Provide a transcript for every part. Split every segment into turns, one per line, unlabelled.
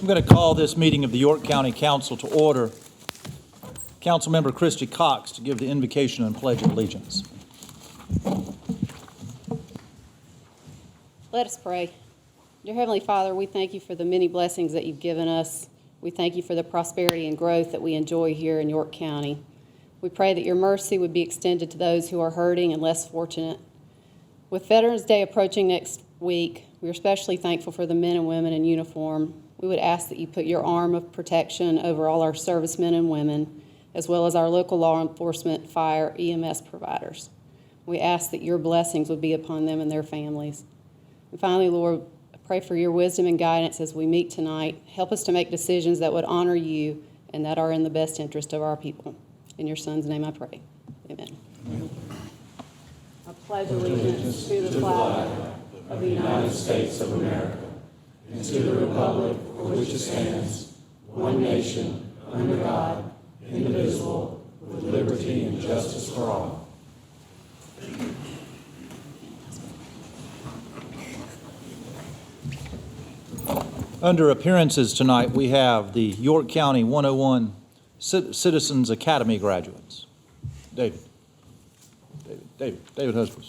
I'm going to call this meeting of the York County Council to order. Councilmember Christy Cox to give the invocation and pledge of allegiance.
Let us pray. Dear Heavenly Father, we thank you for the many blessings that you've given us. We thank you for the prosperity and growth that we enjoy here in York County. We pray that your mercy would be extended to those who are hurting and less fortunate. With Veterans Day approaching next week, we are especially thankful for the men and women in uniform. We would ask that you put your arm of protection over all our servicemen and women, as well as our local law enforcement, fire, EMS providers. We ask that your blessings would be upon them and their families. And finally, Lord, I pray for your wisdom and guidance as we meet tonight. Help us to make decisions that would honor you and that are in the best interest of our people. In your Son's name I pray. Amen. I pledge allegiance to the flag of the United States of America and to the republic for which it stands, one nation, under God, indivisible, with liberty and justice for all.
Under appearances tonight, we have the York County 101 Citizens Academy graduates. David Husband.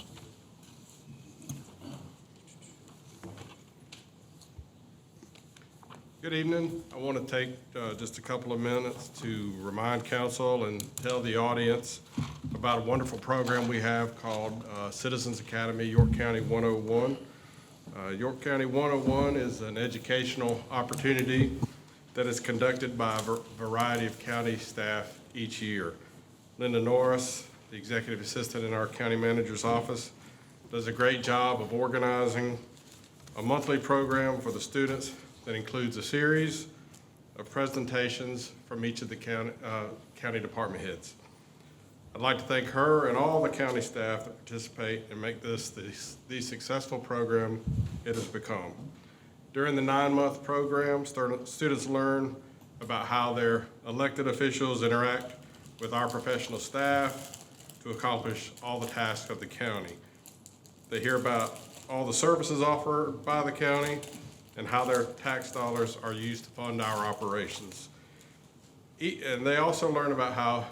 Good evening. I want to take just a couple of minutes to remind council and tell the audience about a wonderful program we have called Citizens Academy York County 101. York County 101 is an educational opportunity that is conducted by a variety of county staff each year. Linda Norris, the executive assistant in our county manager's office, does a great job of organizing a monthly program for the students that includes a series of presentations from each of the county department heads. I'd like to thank her and all the county staff that participate and make this the successful program it has become. During the 9-month program, students learn about how their elected officials interact with our professional staff to accomplish all the tasks of the county. They hear about all the services offered by the county and how their tax dollars are used to fund our operations. And they also learn about how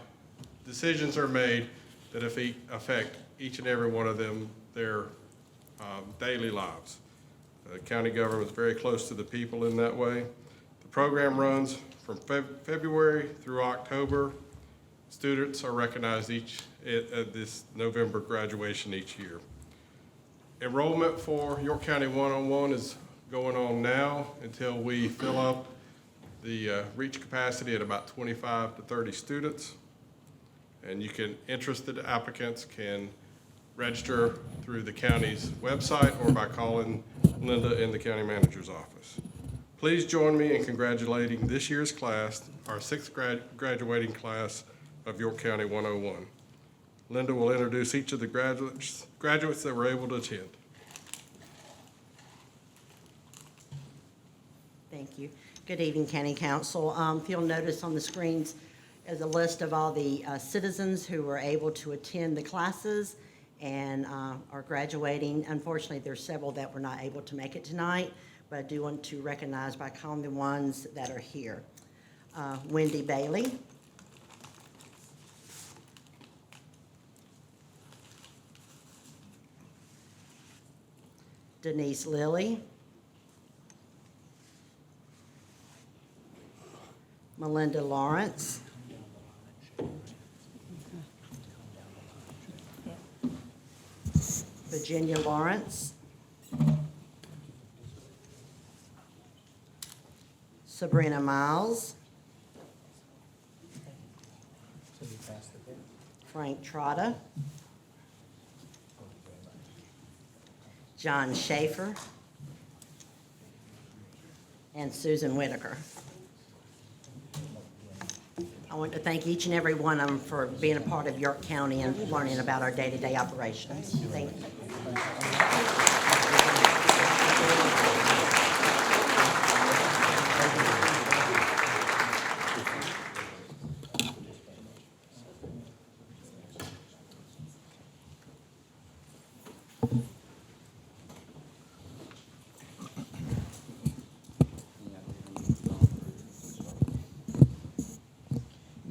decisions are made that affect each and every one of them, their daily lives. The county government is very close to the people in that way. The program runs from February through October. Students are recognized at this November graduation each year. Enrollment for York County 101 is going on now until we fill up the reach capacity at about 25 to 30 students. And interested applicants can register through the county's website or by calling Linda in the county manager's office. Please join me in congratulating this year's class, our 6th graduating class of York County 101. Linda will introduce each of the graduates that were able to attend.
Thank you. Good evening, County Council. If you'll notice on the screens is a list of all the citizens who were able to attend the classes and are graduating. Unfortunately, there's several that were not able to make it tonight, but I do want to recognize by calling the ones that are here. Wendy Bailey. Denise Lilly. Melinda Lawrence. Virginia Lawrence. Sabrina Miles. Frank Trotta. John Schaefer. And Susan Whitaker. I want to thank each and every one of them for being a part of York County and learning about our day-to-day operations. Thank you.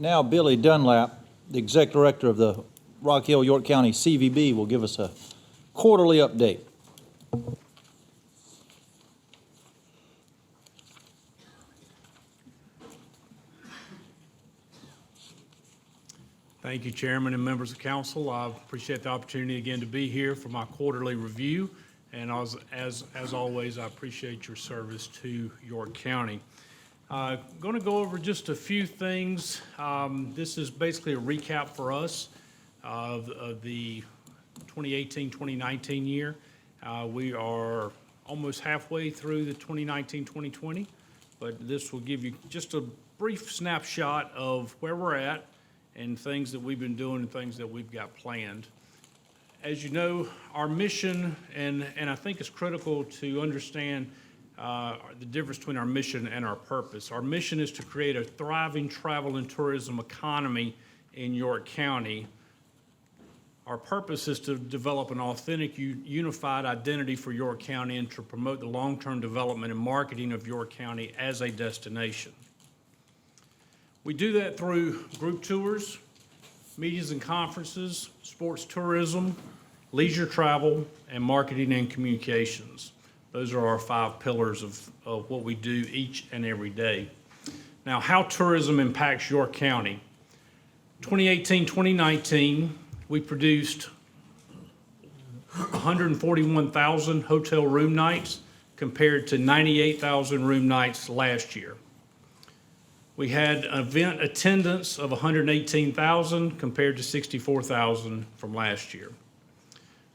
Now Billy Dunlap, the Executive Director of the Rock Hill York County CVB, will give us a quarterly update.
Thank you, Chairman and members of council. I appreciate the opportunity again to be here for my quarterly review. And as always, I appreciate your service to York County. Going to go over just a few things. This is basically a recap for us of the 2018-2019 year. We are almost halfway through the 2019-2020, but this will give you just a brief snapshot of where we're at and things that we've been doing and things that we've got planned. As you know, our mission, and I think it's critical to understand the difference between our mission and our purpose. Our mission is to create a thriving travel and tourism economy in York County. Our purpose is to develop an authentic, unified identity for York County and to promote the long-term development and marketing of York County as a destination. We do that through group tours, meetings and conferences, sports tourism, leisure travel, and marketing and communications. Those are our 5 pillars of what we do each and every day. Now, how tourism impacts York County. 2018-2019, we produced 141,000 hotel room nights compared to 98,000 room nights last year. We had event attendance of 118,000 compared to 64,000 from last year.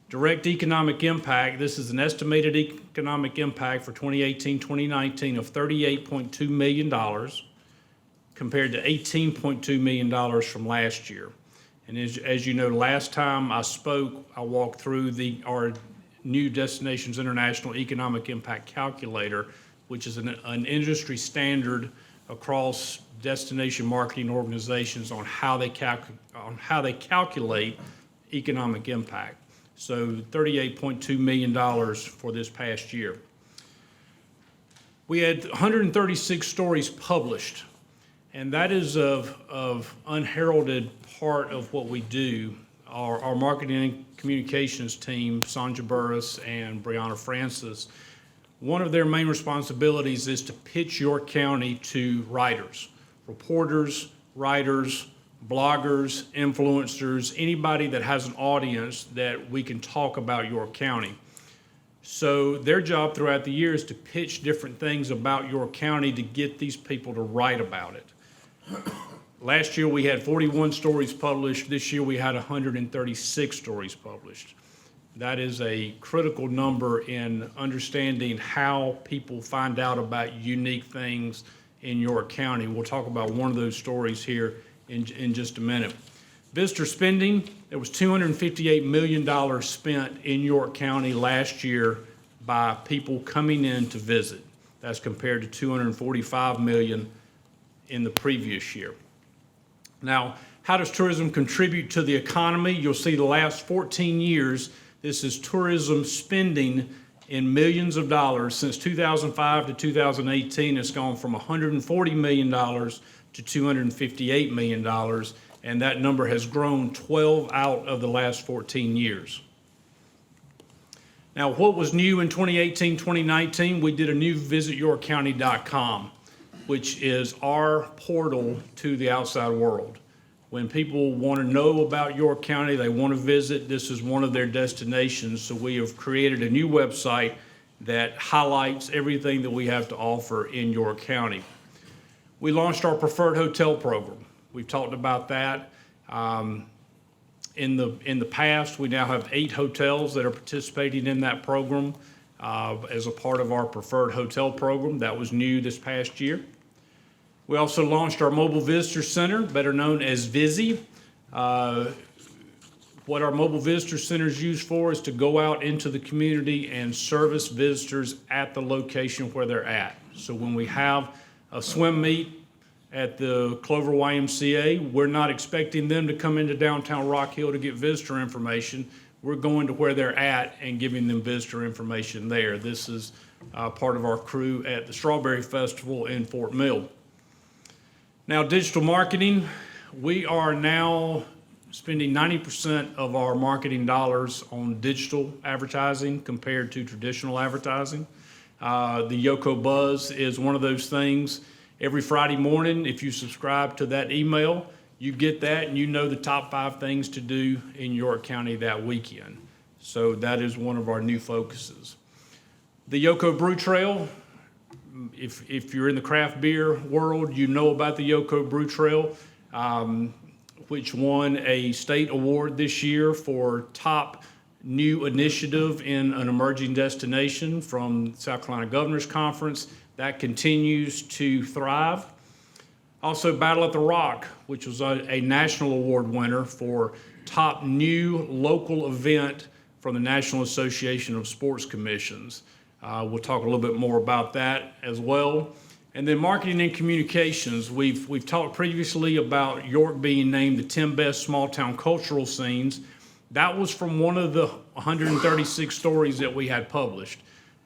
Direct economic impact, this is an estimated economic impact for 2018-2019 of $38.2 million compared to $18.2 million from last year. And as you know, last time I spoke, I walked through our new Destinations International Economic Impact Calculator, which is an industry standard across destination marketing organizations on how they calculate economic impact. So $38.2 million for this past year. We had 136 stories published, and that is of unheralded part of what we do. Our marketing and communications team, Sanja Burris and Brianna Francis, one of their main responsibilities is to pitch York County to writers, reporters, writers, bloggers, influencers, anybody that has an audience that we can talk about York County. So their job throughout the year is to pitch different things about York County to get these people to write about it. Last year we had 41 stories published. This year we had 136 stories published. That is a critical number in understanding how people find out about unique things in York County. We'll talk about one of those stories here in just a minute. Visitor spending, there was $258 million spent in York County last year by people coming in to visit. That's compared to $245 million in the previous year. Now, how does tourism contribute to the economy? You'll see the last 14 years, this is tourism spending in millions of dollars. Since 2005 to 2018, it's gone from $140 million to $258 million, and that number has grown 12 out of the last 14 years. Now, what was new in 2018-2019? We did a new visityorkcounty.com, which is our portal to the outside world. When people want to know about York County, they want to visit, this is one of their destinations. So we have created a new website that highlights everything that we have to offer in York County. We launched our preferred hotel program. We've talked about that. In the past, we now have 8 hotels that are participating in that program as a part of our preferred hotel program. That was new this past year. We also launched our Mobile Visitor Center, better known as VISI. What our Mobile Visitor Center is used for is to go out into the community and service visitors at the location where they're at. So when we have a swim meet at the Clover YMCA, we're not expecting them to come into downtown Rock Hill to get visitor information. We're going to where they're at and giving them visitor information there. This is part of our crew at the Strawberry Festival in Fort Mill. Now, digital marketing, we are now spending 90% of our marketing dollars on digital advertising compared to traditional advertising. The Yoko Buzz is one of those things. Every Friday morning, if you subscribe to that email, you get that and you know the top 5 things to do in York County that weekend. So that is one of our new focuses. The Yoko Brew Trail, if you're in the craft beer world, you know about the Yoko Brew Trail, which won a state award this year for top new initiative in an emerging destination from South Carolina Governor's Conference. That continues to thrive. Also, Battle at the Rock, which was a national award winner for top new local event from the National Association of Sports Commissions. We'll talk a little bit more about that as well. And then marketing and communications. We've talked previously about York being named the 10 best small town cultural scenes. That was from one of the 136 stories that we had published.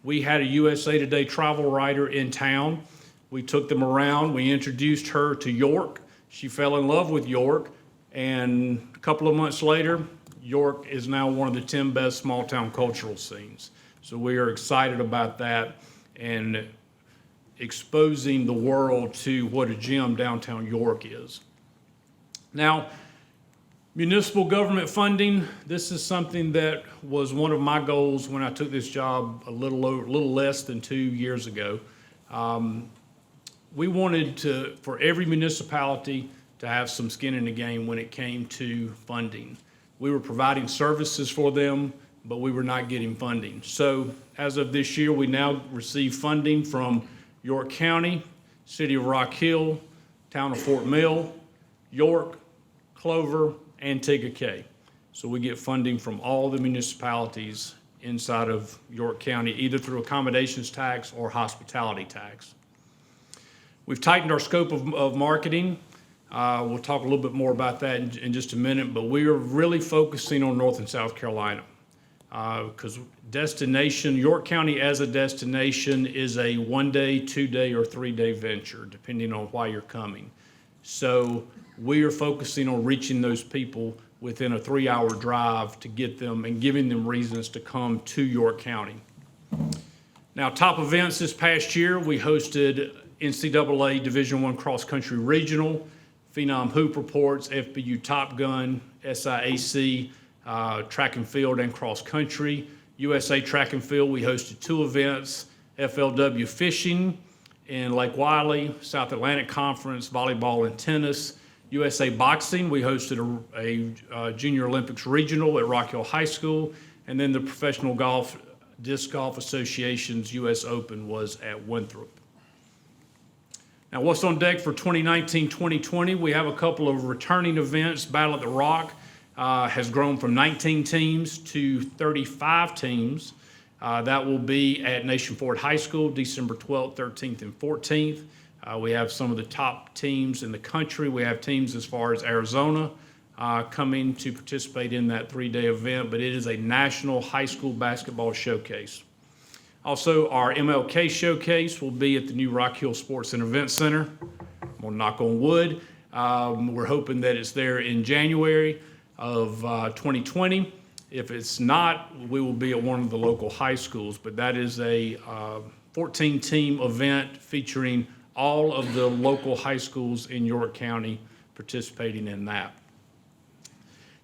We had a USA Today travel writer in town. We took them around. We introduced her to York. She fell in love with York. And a couple of months later, York is now one of the 10 best small town cultural scenes. So we are excited about that and exposing the world to what a gem downtown York is. Now, municipal government funding, this is something that was one of my goals when I took this job a little less than 2 years ago. We wanted for every municipality to have some skin in the game when it came to funding. We were providing services for them, but we were not getting funding. So as of this year, we now receive funding from York County, City of Rock Hill, Town of Fort Mill, York, Clover, and Tigakay. So we get funding from all the municipalities inside of York County, either through accommodations tax or hospitality tax. We've tightened our scope of marketing. We'll talk a little bit more about that in just a minute, but we are really focusing on North and South Carolina because York County as a destination is a 1-day, 2-day, or 3-day venture, depending on why you're coming. So we are focusing on reaching those people within a 3-hour drive to get them and giving them reasons to come to York County. Now, top events this past year, we hosted NCAA Division I Cross Country Regional, Phenom Hoop Reports, FBU Top Gun, SIAC, Track and Field and Cross Country. USA Track and Field, we hosted 2 events, FLW Fishing in Lake Wiley, South Atlantic Conference, volleyball and tennis. USA Boxing, we hosted a Junior Olympics Regional at Rock Hill High School, and then the Professional Disc Golf Association's US Open was at Winthrop. Now, what's on deck for 2019-2020? We have a couple of returning events. Battle at the Rock has grown from 19 teams to 35 teams. That will be at Nation Ford High School, December 12th, 13th, and 14th. We have some of the top teams in the country. We have teams as far as Arizona coming to participate in that 3-day event, but it is a national high school basketball showcase. Also, our MLK showcase will be at the new Rock Hill Sports and Event Center. I'm gonna knock on wood. We're hoping that it's there in January of 2020. If it's not, we will be at one of the local high schools, but that is a 14-team event featuring all of the local high schools in York County participating in that.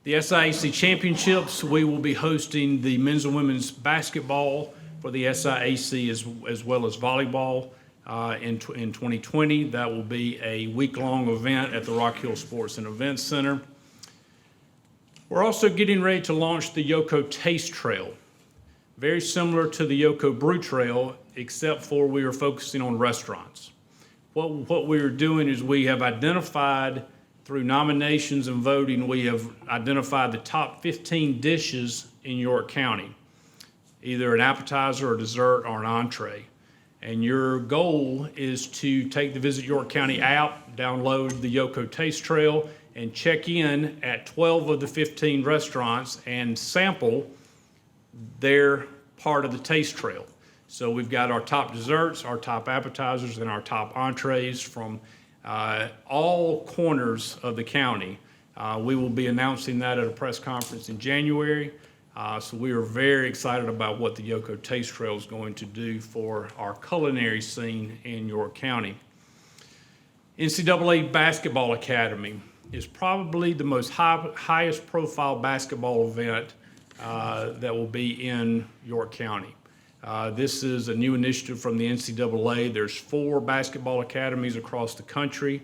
The SIAC Championships, we will be hosting the men's and women's basketball for the SIAC as well as volleyball in 2020. That will be a week-long event at the Rock Hill Sports and Events Center. We're also getting ready to launch the Yoko Taste Trail. Very similar to the Yoko Brew Trail, except for we are focusing on restaurants. What we are doing is we have identified, through nominations and voting, we have identified the top 15 dishes in York County, either an appetizer, a dessert, or an entree. And your goal is to take the Visit York County app, download the Yoko Taste Trail, and check in at 12 of the 15 restaurants and sample their part of the taste trail. So we've got our top desserts, our top appetizers, and our top entrees from all corners of the county. We will be announcing that at a press conference in January. So we are very excited about what the Yoko Taste Trail is going to do for our culinary scene in York County. NCAA Basketball Academy is probably the most highest profile basketball event that will be in York County. This is a new initiative from the NCAA. There's 4 basketball academies across the country.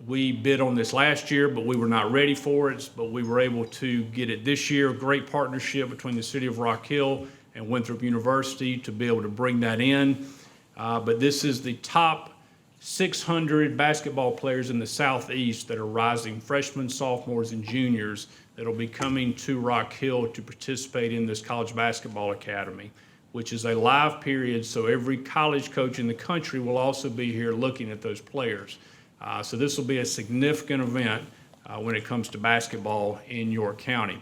We bid on this last year, but we were not ready for it, but we were able to get it this year. Great partnership between the City of Rock Hill and Winthrop University to be able to bring that in. But this is the top 600 basketball players in the Southeast that are rising, freshmen, sophomores, and juniors that will be coming to Rock Hill to participate in this college basketball academy, which is a live period, so every college coach in the country will also be here looking at those players. So this will be a significant event when it comes to basketball in York County.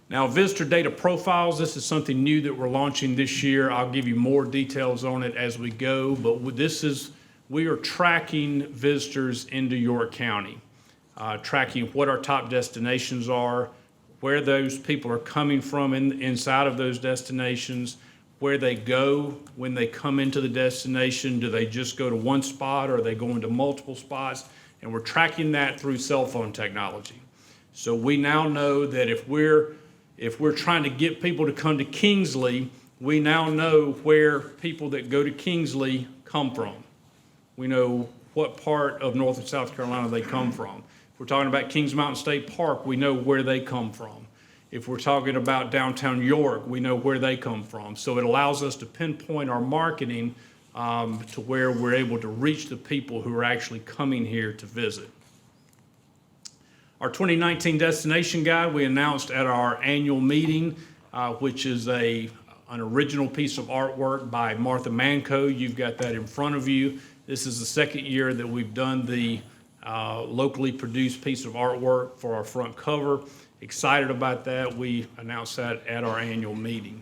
Now, visitor data profiles, this is something new that we're launching this year. I'll give you more details on it as we go, but we are tracking visitors into York County, tracking what our top destinations are, where those people are coming from inside of those destinations, where they go when they come into the destination. Do they just go to one spot or are they going to multiple spots? And we're tracking that through cell phone technology. So we now know that if we're trying to get people to come to Kingsley, we now know where people that go to Kingsley come from. We know what part of North and South Carolina they come from. If we're talking about Kings Mountain State Park, we know where they come from. If we're talking about downtown York, we know where they come from. So it allows us to pinpoint our marketing to where we're able to reach the people who are actually coming here to visit. Our 2019 destination guide we announced at our annual meeting, which is an original piece of artwork by Martha Manco. You've got that in front of you. This is the second year that we've done the locally produced piece of artwork for our front cover. Excited about that. We announced that at our annual meeting.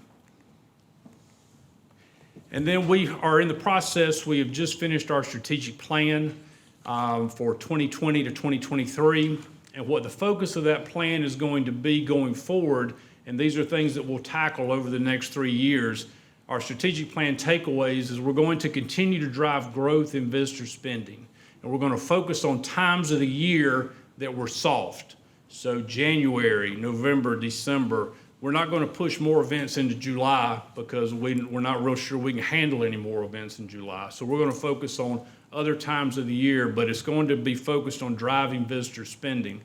And then we are in the process, we have just finished our strategic plan for 2020 to 2023. And what the focus of that plan is going to be going forward, and these are things that we'll tackle over the next 3 years. Our strategic plan takeaways is we're going to continue to drive growth in visitor spending. And we're going to focus on times of the year that were soft. So January, November, December, we're not going to push more events into July because we're not real sure we can handle any more events in July. So we're going to focus on other times of the year, but it's going to be focused on driving visitor spending.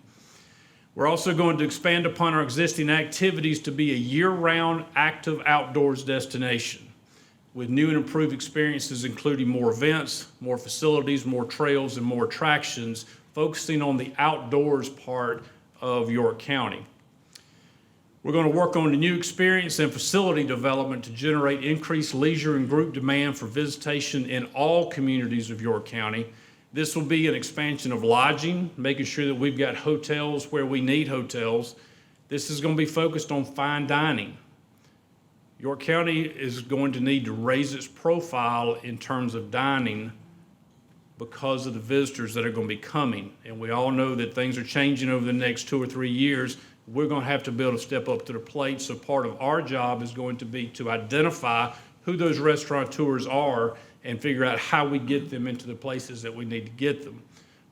We're also going to expand upon our existing activities to be a year-round active outdoors destination with new and improved experiences, including more events, more facilities, more trails, and more attractions, focusing on the outdoors part of York County. We're going to work on the new experience and facility development to generate increased leisure and group demand for visitation in all communities of York County. This will be an expansion of lodging, making sure that we've got hotels where we need hotels. This is going to be focused on fine dining. York County is going to need to raise its profile in terms of dining because of the visitors that are going to be coming. And we all know that things are changing over the next 2 or 3 years. We're going to have to be able to step up to the plate. So part of our job is going to be to identify who those restaurateurs are and figure out how we get them into the places that we need to get them.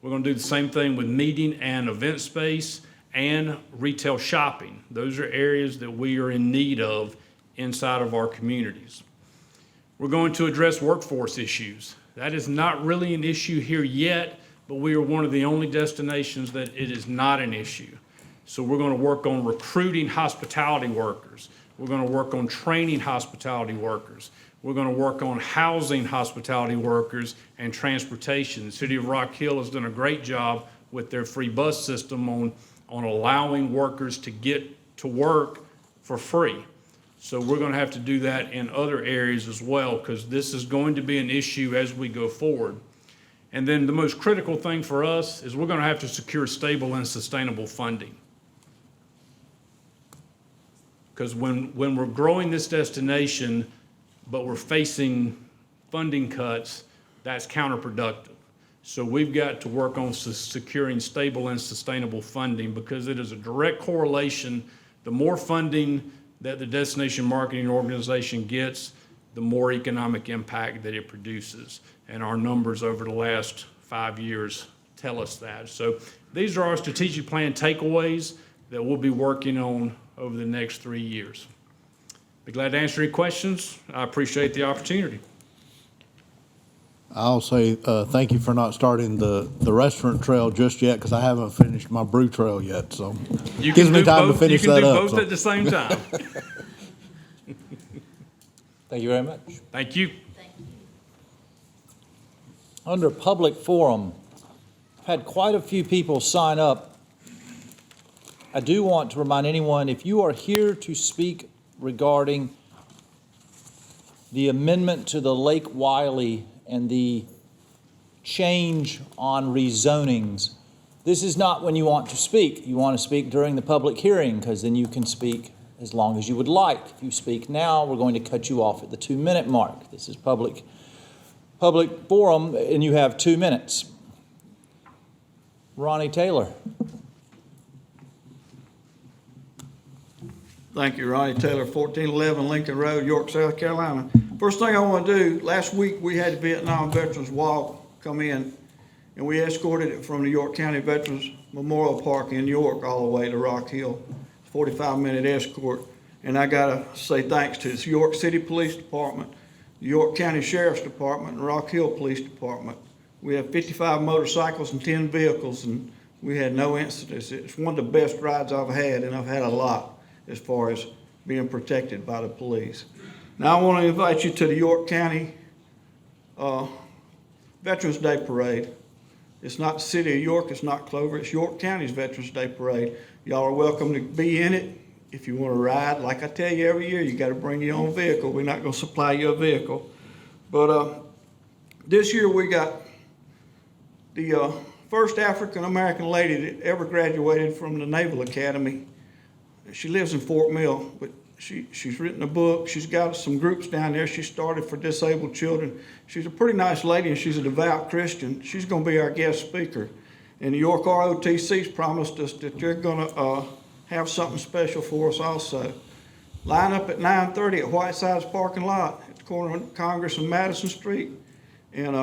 We're going to do the same thing with meeting and event space and retail shopping. Those are areas that we are in need of inside of our communities. We're going to address workforce issues. That is not really an issue here yet, but we are one of the only destinations that it is not an issue. So we're going to work on recruiting hospitality workers. We're going to work on training hospitality workers. We're going to work on housing hospitality workers and transportation. The City of Rock Hill has done a great job with their free bus system on allowing workers to get to work for free. So we're going to have to do that in other areas as well, because this is going to be an issue as we go forward. And then the most critical thing for us is we're going to have to secure stable and sustainable funding. Because when we're growing this destination, but we're facing funding cuts, that's counterproductive. So we've got to work on securing stable and sustainable funding, because it is a direct correlation. The more funding that the destination marketing organization gets, the more economic impact that it produces. And our numbers over the last 5 years tell us that. So these are our strategic plan takeaways that we'll be working on over the next 3 years. Be glad to answer any questions. I appreciate the opportunity.
I'll say thank you for not starting the restaurant trail just yet, because I haven't finished my brew trail yet, so
You
gives
can
me
do
time to
both.
finish
You can
that
do
up.
both
so.
at the same time.
Thank you very much.
Thank you.
Under public forum, I've had quite a few people sign up. I do want to remind anyone, if you are here to speak regarding the amendment to the Lake Wiley and the change on rezonings, this is not when you want to speak. You want to speak during the public hearing, because then you can speak as long as you would like. If you speak now, we're going to cut you off at the 2-minute mark. This is public forum, and you have 2 minutes. Ronnie Taylor.
Thank you, Ronnie Taylor, 1411 Lincoln Road, York, South Carolina. First thing I want to do, last week we had the Vietnam Veterans Walk come in, and we escorted it from the York County Veterans Memorial Park in York all the way to Rock Hill. 45-minute escort. And I got to say thanks to the York City Police Department, the York County Sheriff's Department, and Rock Hill Police Department. We have 55 motorcycles and 10 vehicles, and we had no incidents. It's one of the best rides I've had, and I've had a lot as far as being protected by the police. Now I want to invite you to the York County Veterans Day Parade. It's not the city of York, it's not Clover, it's York County's Veterans Day Parade. Y'all are welcome to be in it. If you want to ride, like I tell you every year, you got to bring your own vehicle. We're not going to supply you a vehicle. But this year we got the first African-American lady that ever graduated from the Naval Academy. She lives in Fort Mill, but she's written a book. She's got some groups down there she started for disabled children. She's a pretty nice lady, and she's a devout Christian. She's going to be our guest speaker. And the York ROTC's promised us that they're going to have something special for us also. Line up at 9:30 at Whiteside's parking lot at the corner of Congress and Madison Street. And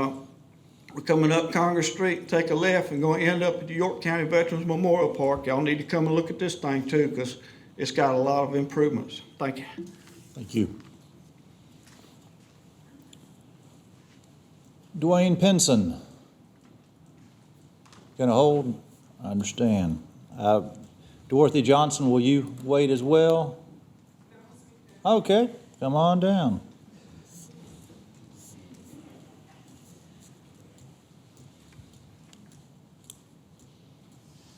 we're coming up Congress Street and take a left and going to end up at the York County Veterans Memorial Park. Y'all need to come and look at this thing too, because it's got a lot of improvements. Thank you.
Thank you. Dwayne Pinson. Gonna hold? I understand. Dorothy Johnson, will you wait as well? Okay, come on down.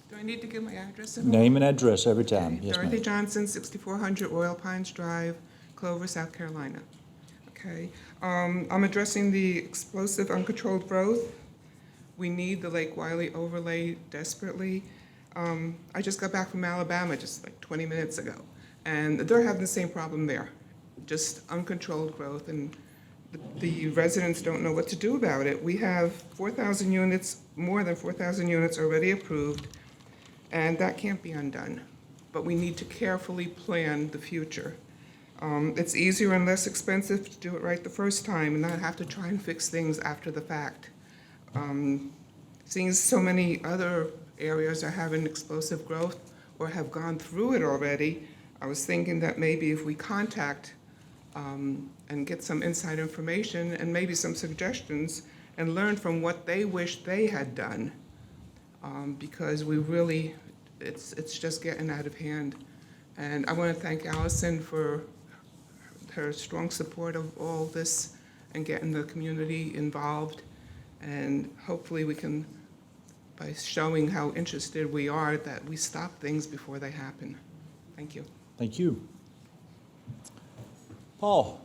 Do I need to give my address at all?
Name and address every time.
Okay.
Yes,
Dorothy
ma'am.
Johnson, 6400 Royal Pines Drive, Clover, South Carolina. Okay, I'm addressing the explosive uncontrolled growth. We need the Lake Wiley overlay desperately. I just got back from Alabama just like 20 minutes ago, and they're having the same problem there, just uncontrolled growth, and the residents don't know what to do about it. We have 4,000 units, more than 4,000 units already approved, and that can't be undone. But we need to carefully plan the future. It's easier and less expensive to do it right the first time and not have to try and fix things after the fact. Seeing so many other areas are having explosive growth or have gone through it already, I was thinking that maybe if we contact and get some inside information and maybe some suggestions and learn from what they wish they had done, because we really, it's just getting out of hand. And I want to thank Allison for her strong support of all this and getting the community involved. And hopefully we can, by showing how interested we are, that we stop things before they happen. Thank you.
Thank you. Paul.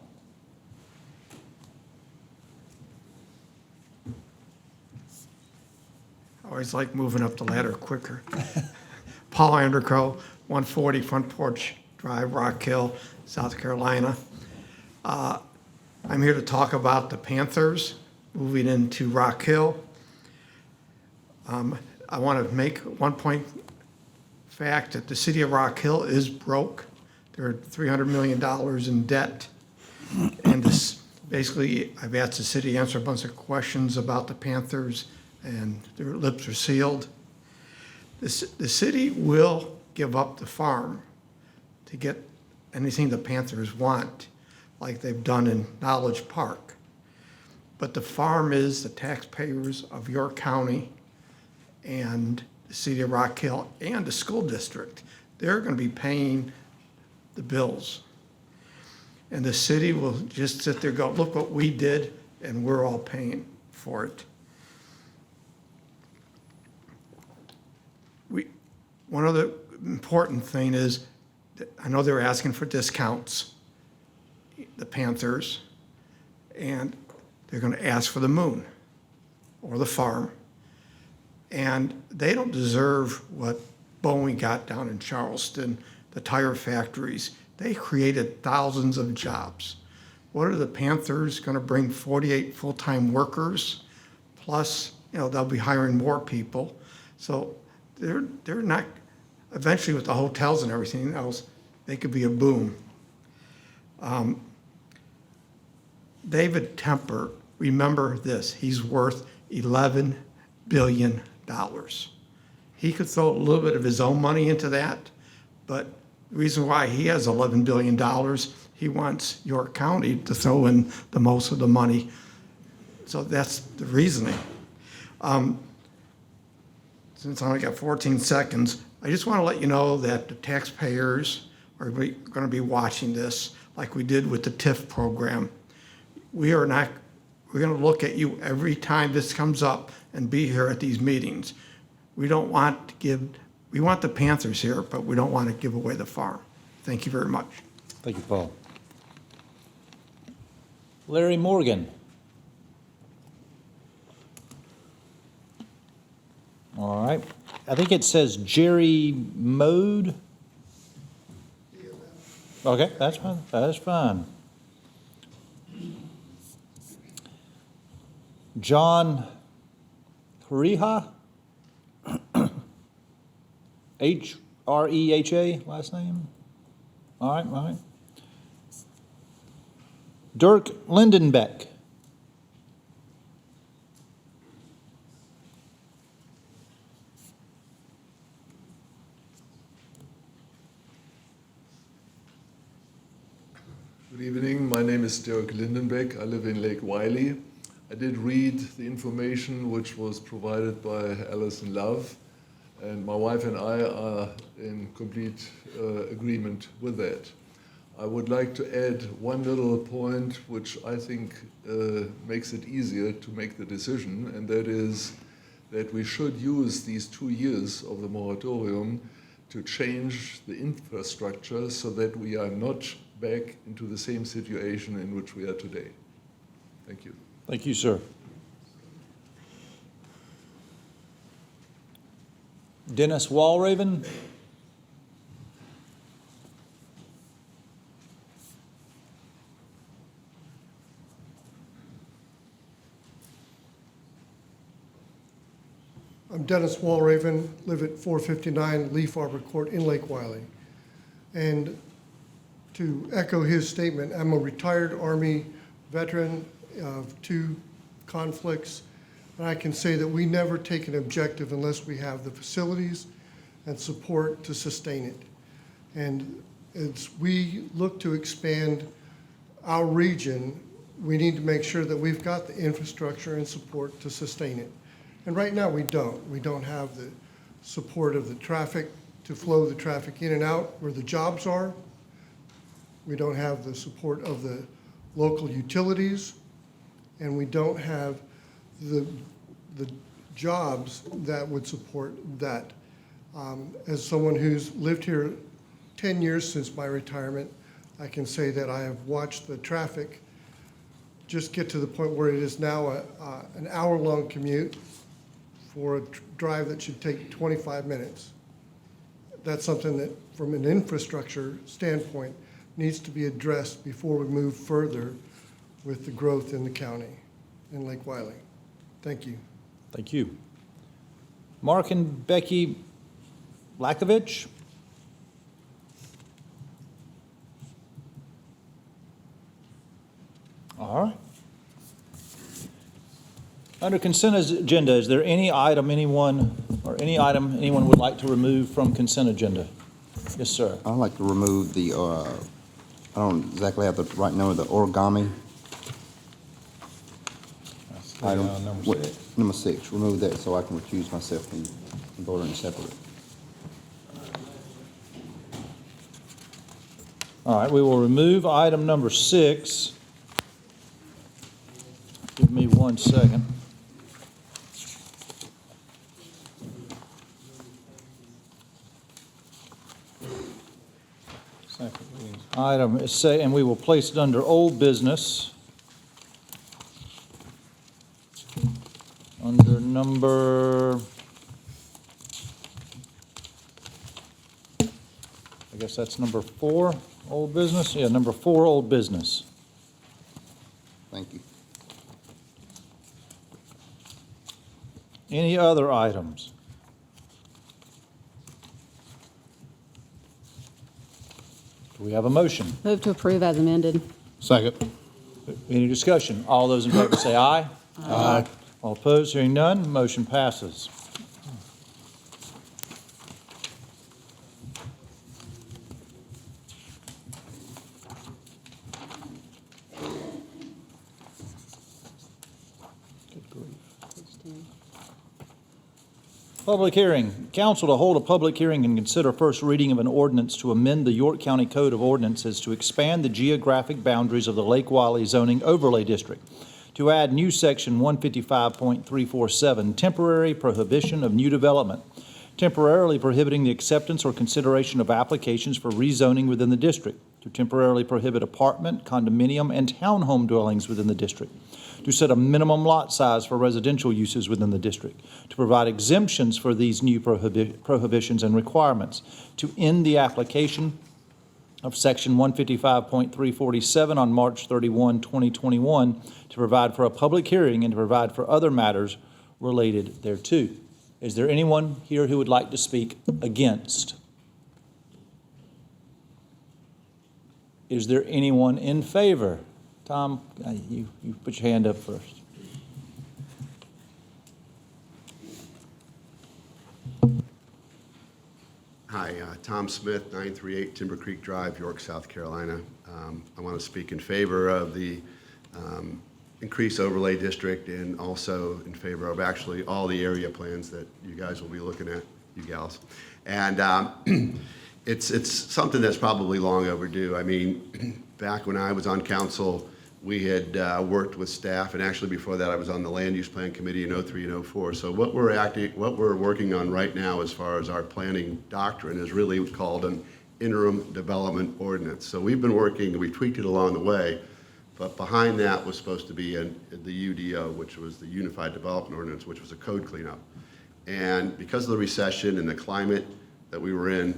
I always like moving up the ladder quicker. Paul Andercrow, 140 Front Porch Drive, Rock Hill, South Carolina. I'm here to talk about the Panthers moving into Rock Hill. I want to make one point fact that the city of Rock Hill is broke. They're $300 million in debt. And this, basically, I've asked the city to answer a bunch of questions about the Panthers, and their lips are sealed. The city will give up the farm to get anything the Panthers want, like they've done in Knowledge Park. But the farm is the taxpayers of York County and the city of Rock Hill and the school district. They're going to be paying the bills. And the city will just sit there and go, look what we did, and we're all paying for it. One other important thing is, that I know they're asking for discounts, the Panthers, and they're going to ask for the moon or the farm. And they don't deserve what Boeing got down in Charleston, the tire factories. They created thousands of jobs. What are the Panthers going to bring? 48 full-time workers, plus, they'll be hiring more people. So they're not, eventually with the hotels and everything else, they could be a boom. David Temper, remember this, he's worth $11 billion. He could throw a little bit of his own money into that, but the reason why he has $11 billion, he wants York County to throw in the most of the money. So that's the reasoning. Since I only got 14 seconds, I just want to let you know that the taxpayers are going to be watching this like we did with the TIF program. We're going to look at you every time this comes up and be here at these meetings. We want the Panthers here, but we don't want to give away the farm. Thank you very much.
Thank you, Paul. Larry Morgan. All right. I think it says Jerry Mode. Okay, that's fine. That is fine. John Hreha. Hreha, last name. All right, all right. Dirk Lindenbeck.
Good evening. My name is Dirk Lindenbeck. I live in Lake Wylie. I did read the information which was provided by Alison Love, and my wife and I are in complete agreement with that. I would like to add one little point which I think makes it easier to make the decision, and that is that we should use these 2 years of the moratorium to change the infrastructure so that we are not back into the same situation in which we are today. Thank you.
Thank you, sir. Dennis Walraven.
I'm Dennis Walraven, live at 459 Leaf Arbor Court in Lake Wylie. And to echo his statement, I'm a retired Army veteran of 2 conflicts, and I can say that we never take an objective unless we have the facilities and support to sustain it. And as we look to expand our region, we need to make sure that we've got the infrastructure and support to sustain it. And right now we don't. We don't have the support of the traffic to flow the traffic in and out where the jobs are. We don't have the support of the local utilities, and we don't have the jobs that would support that. As someone who's lived here 10 years since my retirement, I can say that I have watched the traffic just get to the point where it is now an hour-long commute for a drive that should take 25 minutes. That's something that, from an infrastructure standpoint, needs to be addressed before we move further with the growth in the county, in Lake Wylie. Thank you.
Thank you. Mark and Becky Lakovich. All right. Under consent agenda, is there any item anyone would like to remove from consent agenda? Yes, sir.
I'd like to remove the, I don't exactly have the right number, the origami. Item, number 6, remove that so I can recuse myself from voting separate.
All right, we will remove item number 6. Give me 1 second. Item is say, and we will place it under old business. Under number, I guess that's number 4, old business? Yeah, number 4, old business.
Thank you.
Any other items? Do we have a motion?
Move to approve as amended.
Second.
Any discussion? All those in favor say aye. Aye. All opposed, hearing none, motion passes. Public hearing. Council to hold a public hearing and consider first reading of an ordinance to amend the York County Code of Ordinances to expand the geographic boundaries of the Lake Wylie zoning overlay district, to add new section 155.347, temporary prohibition of new development, temporarily prohibiting the acceptance or consideration of applications for rezoning within the district, to temporarily prohibit apartment, condominium, and townhome dwellings within the district, to set a minimum lot size for residential uses within the district, to provide exemptions for these new prohibitions and requirements, to end the application of Section 155.347 on March 31, 2021, to provide for a public hearing and to provide for other matters related thereto. Is there anyone here who would like to speak against? Is there anyone in favor? Tom, you put your hand up first.
Hi, Tom Smith, 938 Timber Creek Drive, York, South Carolina. I want to speak in favor of the increased overlay district and also in favor of actually all the area plans that you guys will be looking at, you gals. And it's something that's probably long overdue. I mean, back when I was on council, we had worked with staff, and actually before that I was on the Land Use Plan Committee in 03 and 04. So what we're working on right now as far as our planning doctrine is really called an Interim Development Ordinance. So we've been working, we tweaked it along the way, but behind that was supposed to be the UDO, which was the Unified Development Ordinance, which was a code cleanup. And because of the recession and the climate that we were in,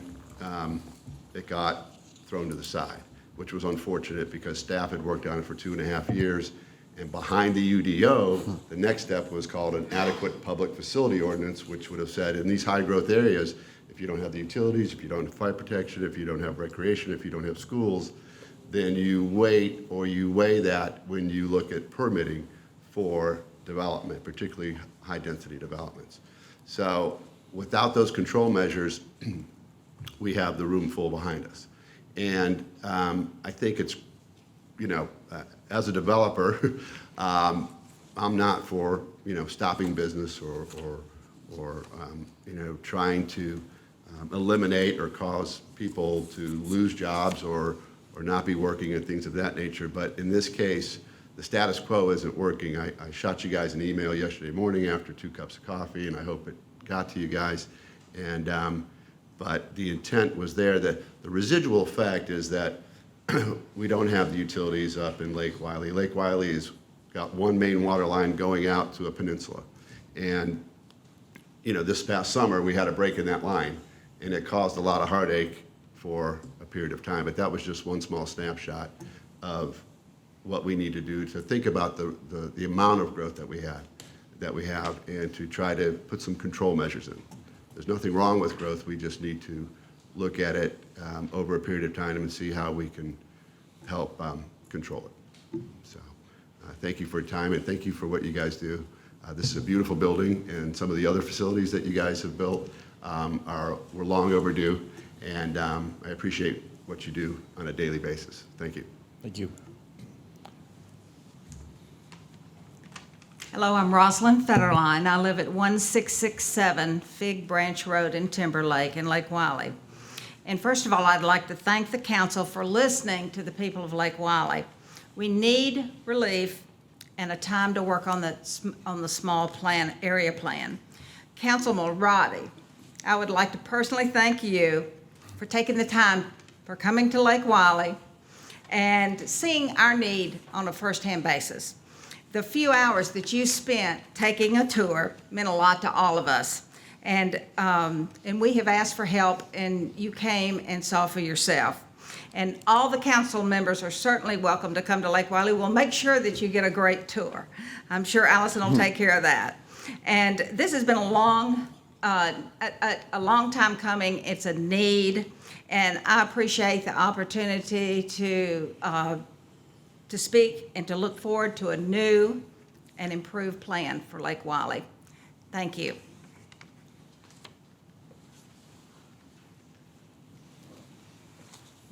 it got thrown to the side, which was unfortunate because staff had worked on it for 2.5 years. And behind the UDO, the next step was called an Adequate Public Facility Ordinance, which would have said in these high growth areas, if you don't have the utilities, if you don't have fire protection, if you don't have recreation, if you don't have schools, then you wait or you weigh that when you look at permitting for development, particularly high density developments. So without those control measures, we have the room full behind us. And I think it's, as a developer, I'm not for, stopping business or trying to eliminate or cause people to lose jobs or not be working and things of that nature. But in this case, the status quo isn't working. I shot you guys an email yesterday morning after 2 cups of coffee, and I hope it got to you guys. And but the intent was there. That the residual effect is that we don't have the utilities up in Lake Wylie. Lake Wylie has got one main water line going out to a peninsula. And, this past summer, we had a break in that line, and it caused a lot of heartache for a period of time. But that was just one small snapshot of what we need to do to think about the amount of growth that we had. that we have and to try to put some control measures in. There's nothing wrong with growth. We just need to look at it over a period of time and see how we can help control it. So thank you for your time, and thank you for what you guys do. This is a beautiful building, and some of the other facilities that you guys have built were long overdue, and I appreciate what you do on a daily basis. Thank you.
Thank you.
Hello, I'm Rosalind Federline. I live at 1667 Fig Branch Road in Timberlake in Lake Wylie. And first of all, I'd like to thank the council for listening to the people of Lake Wylie. We need relief and a time to work on the small plan, area plan. Councilman Roddy, I would like to personally thank you for taking the time for coming to Lake Wylie and seeing our need on a first-hand basis. The few hours that you spent taking a tour meant a lot to all of us. And we have asked for help, and you came and saw for yourself. And all the council members are certainly welcome to come to Lake Wylie. We'll make sure that you get a great tour. I'm sure Allison will take care of that. And this has been a long time coming. It's a need, and I appreciate the opportunity to speak and to look forward to a new and improved plan for Lake Wylie. Thank you.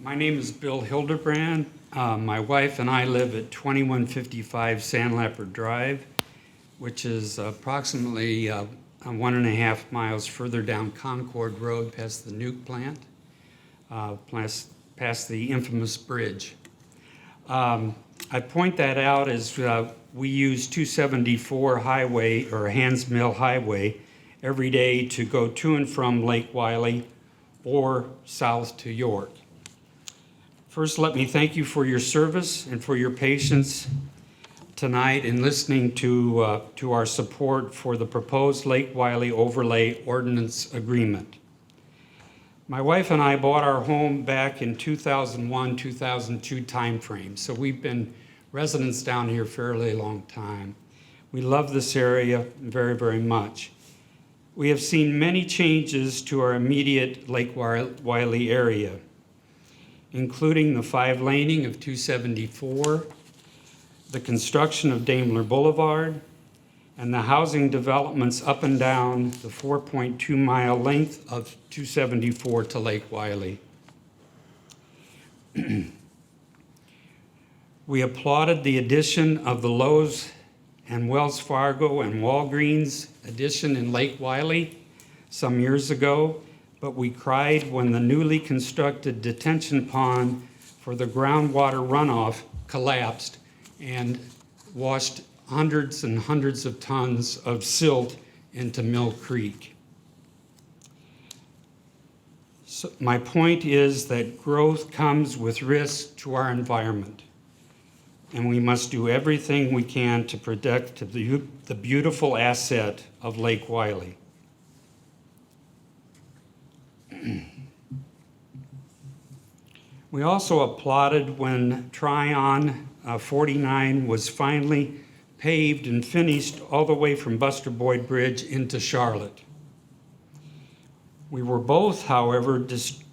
My name is Bill Hildebrand. My wife and I live at 2155 Sandlapper Drive, which is approximately 1.5 miles further down Concord Road past the nuke plant, past the infamous bridge. I point that out as we use 274 Highway, or Hands Mill Highway, every day to go to and from Lake Wylie or south to York. First, let me thank you for your service and for your patience tonight in listening to our support for the proposed Lake Wylie Overlay Ordinance Agreement. My wife and I bought our home back in 2001, 2002 timeframe, so we've been residents down here a fairly long time. We love this area very, very much. We have seen many changes to our immediate Lake Wylie area, including the 5-laning of 274, the construction of Daimler Boulevard, and the housing developments up and down the 4.2-mile length of 274 to Lake Wylie. We applauded the addition of the Lowe's and Wells Fargo and Walgreens addition in Lake Wylie some years ago, but we cried when the newly constructed detention pond for the groundwater runoff collapsed and washed hundreds and hundreds of tons of silt into Mill Creek. So my point is that growth comes with risk to our environment, and we must do everything we can to protect the beautiful asset of Lake Wylie. We also applauded when Tryon 49 was finally paved and finished all the way from Buster Boyd Bridge into Charlotte. We were both, however,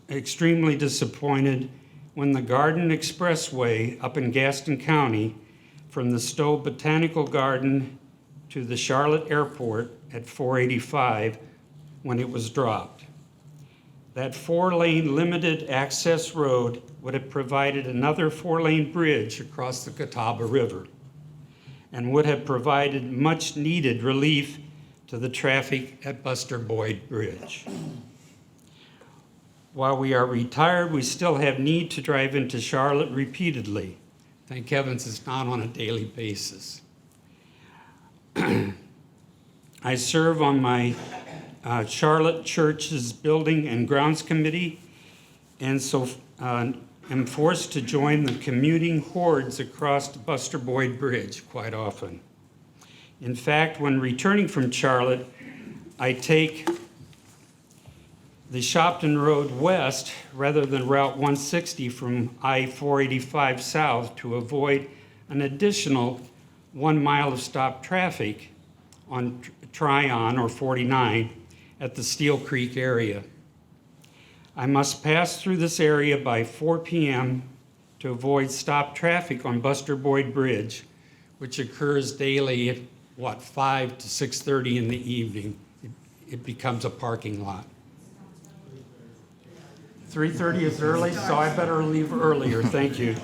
extremely disappointed when the Garden Expressway up in Gaston County from the Stowe Botanical Garden to the Charlotte Airport at 485 when it was dropped. That 4-lane limited access road would have provided another 4-lane bridge across the Catawba River and would have provided much needed relief to the traffic at Buster Boyd Bridge. While we are retired, we still have need to drive into Charlotte repeatedly. Thank heavens it's not on a daily basis. I serve on my Charlotte Church's Building and Grounds Committee, and so am forced to join the commuting hordes across the Buster Boyd Bridge quite often. In fact, when returning from Charlotte, I take the Shopton Road west rather than Route 160 from I-485 south to avoid an additional 1 mile of stopped traffic on Tryon or 49 at the Steel Creek area. I must pass through this area by 4 p.m. to avoid stop traffic on Buster Boyd Bridge, which occurs daily at, 5 to 6:30 in the evening. It becomes a parking lot. 3:30 is early, so I better leave earlier. Thank you.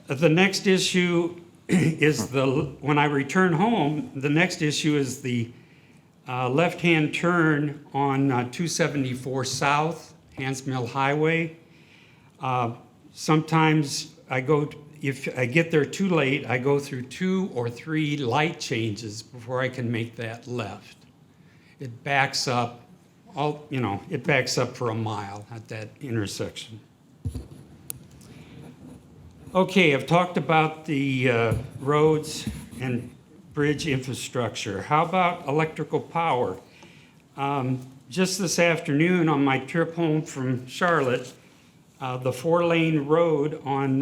The next issue is when I return home, the next issue is the left-hand turn on 274 South, Hans Mill Highway. Sometimes if I get there too late, I go through 2 or 3 light changes before I can make that left. It backs up, it backs up for a mile at that intersection. Okay, I've talked about the roads and bridge infrastructure. How about electrical power? Just this afternoon on my trip home from Charlotte, the 4-lane road on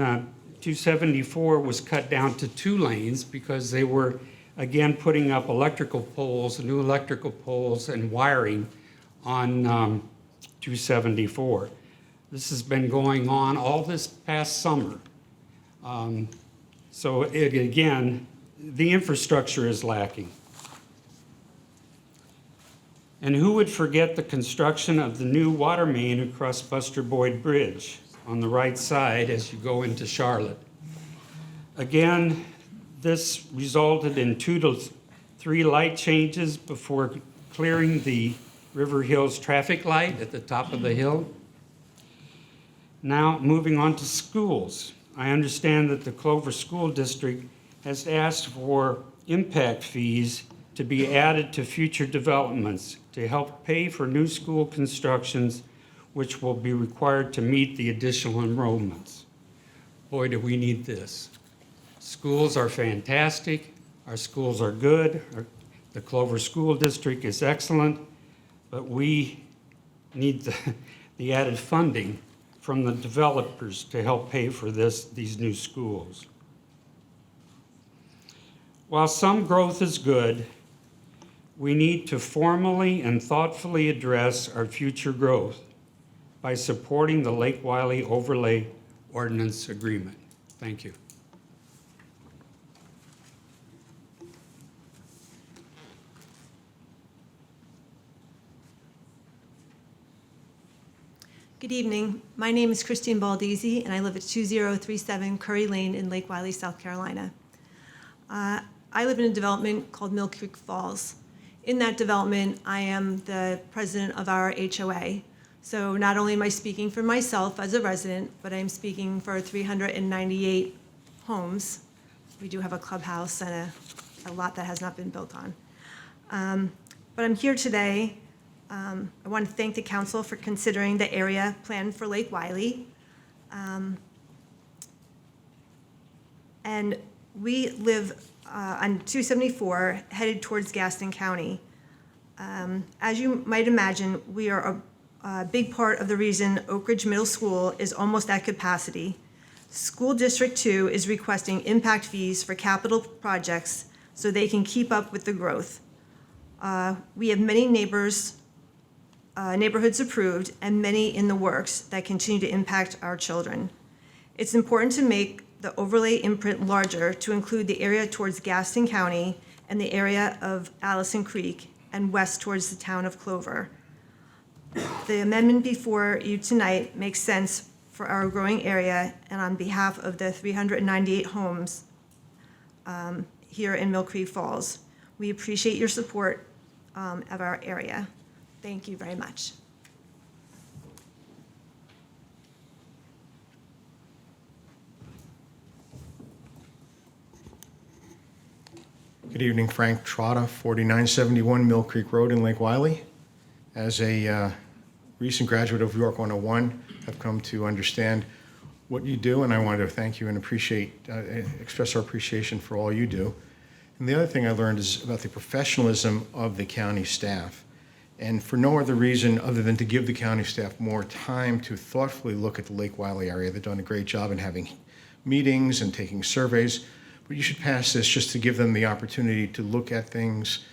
274 was cut down to 2 lanes because they were, again, putting up electrical poles, new electrical poles and wiring on 274. This has been going on all this past summer. So again, the infrastructure is lacking. And who would forget the construction of the new water main across Buster Boyd Bridge on the right side as you go into Charlotte? Again, this resulted in 2 to 3 light changes before clearing the River Hills traffic light at the top of the hill. Now, moving on to schools. I understand that the Clover School District has asked for impact fees to be added to future developments to help pay for new school constructions, which will be required to meet the additional enrollments. Boy, do we need this. Schools are fantastic. Our schools are good. The Clover School District is excellent, but we need the added funding from the developers to help pay for these new schools. While some growth is good, we need to formally and thoughtfully address our future growth by supporting the Lake Wylie Overlay Ordinance Agreement. Thank you.
Good evening. My name is Christine Baldizzi, and I live at 2037 Curry Lane in Lake Wylie, South Carolina. I live in a development called Mill Creek Falls. In that development, I am the president of our HOA. So not only am I speaking for myself as a resident, but I'm speaking for 398 homes. We do have a clubhouse and a lot that has not been built on. But I'm here today. I want to thank the council for considering the area plan for Lake Wylie. And we live on 274 headed towards Gaston County. As you might imagine, we are a big part of the reason Oak Ridge Middle School is almost at capacity. School District 2 is requesting impact fees for capital projects so they can keep up with the growth. We have many neighborhoods approved and many in the works that continue to impact our children. It's important to make the overlay imprint larger to include the area towards Gaston County and the area of Allison Creek and west towards the town of Clover. The amendment before you tonight makes sense for our growing area and on behalf of the 398 homes here in Mill Creek Falls. We appreciate your support of our area. Thank you very much.
Good evening, Frank Trotta, 4971 Mill Creek Road in Lake Wylie. As a recent graduate of York 101, I've come to understand what you do, and I want to thank you and express our appreciation for all you do. And the other thing I learned is about the professionalism of the county staff. And for no other reason other than to give the county staff more time to thoughtfully look at the Lake Wylie area. They've done a great job in having meetings and taking surveys. But you should pass this just to give them the opportunity to look at things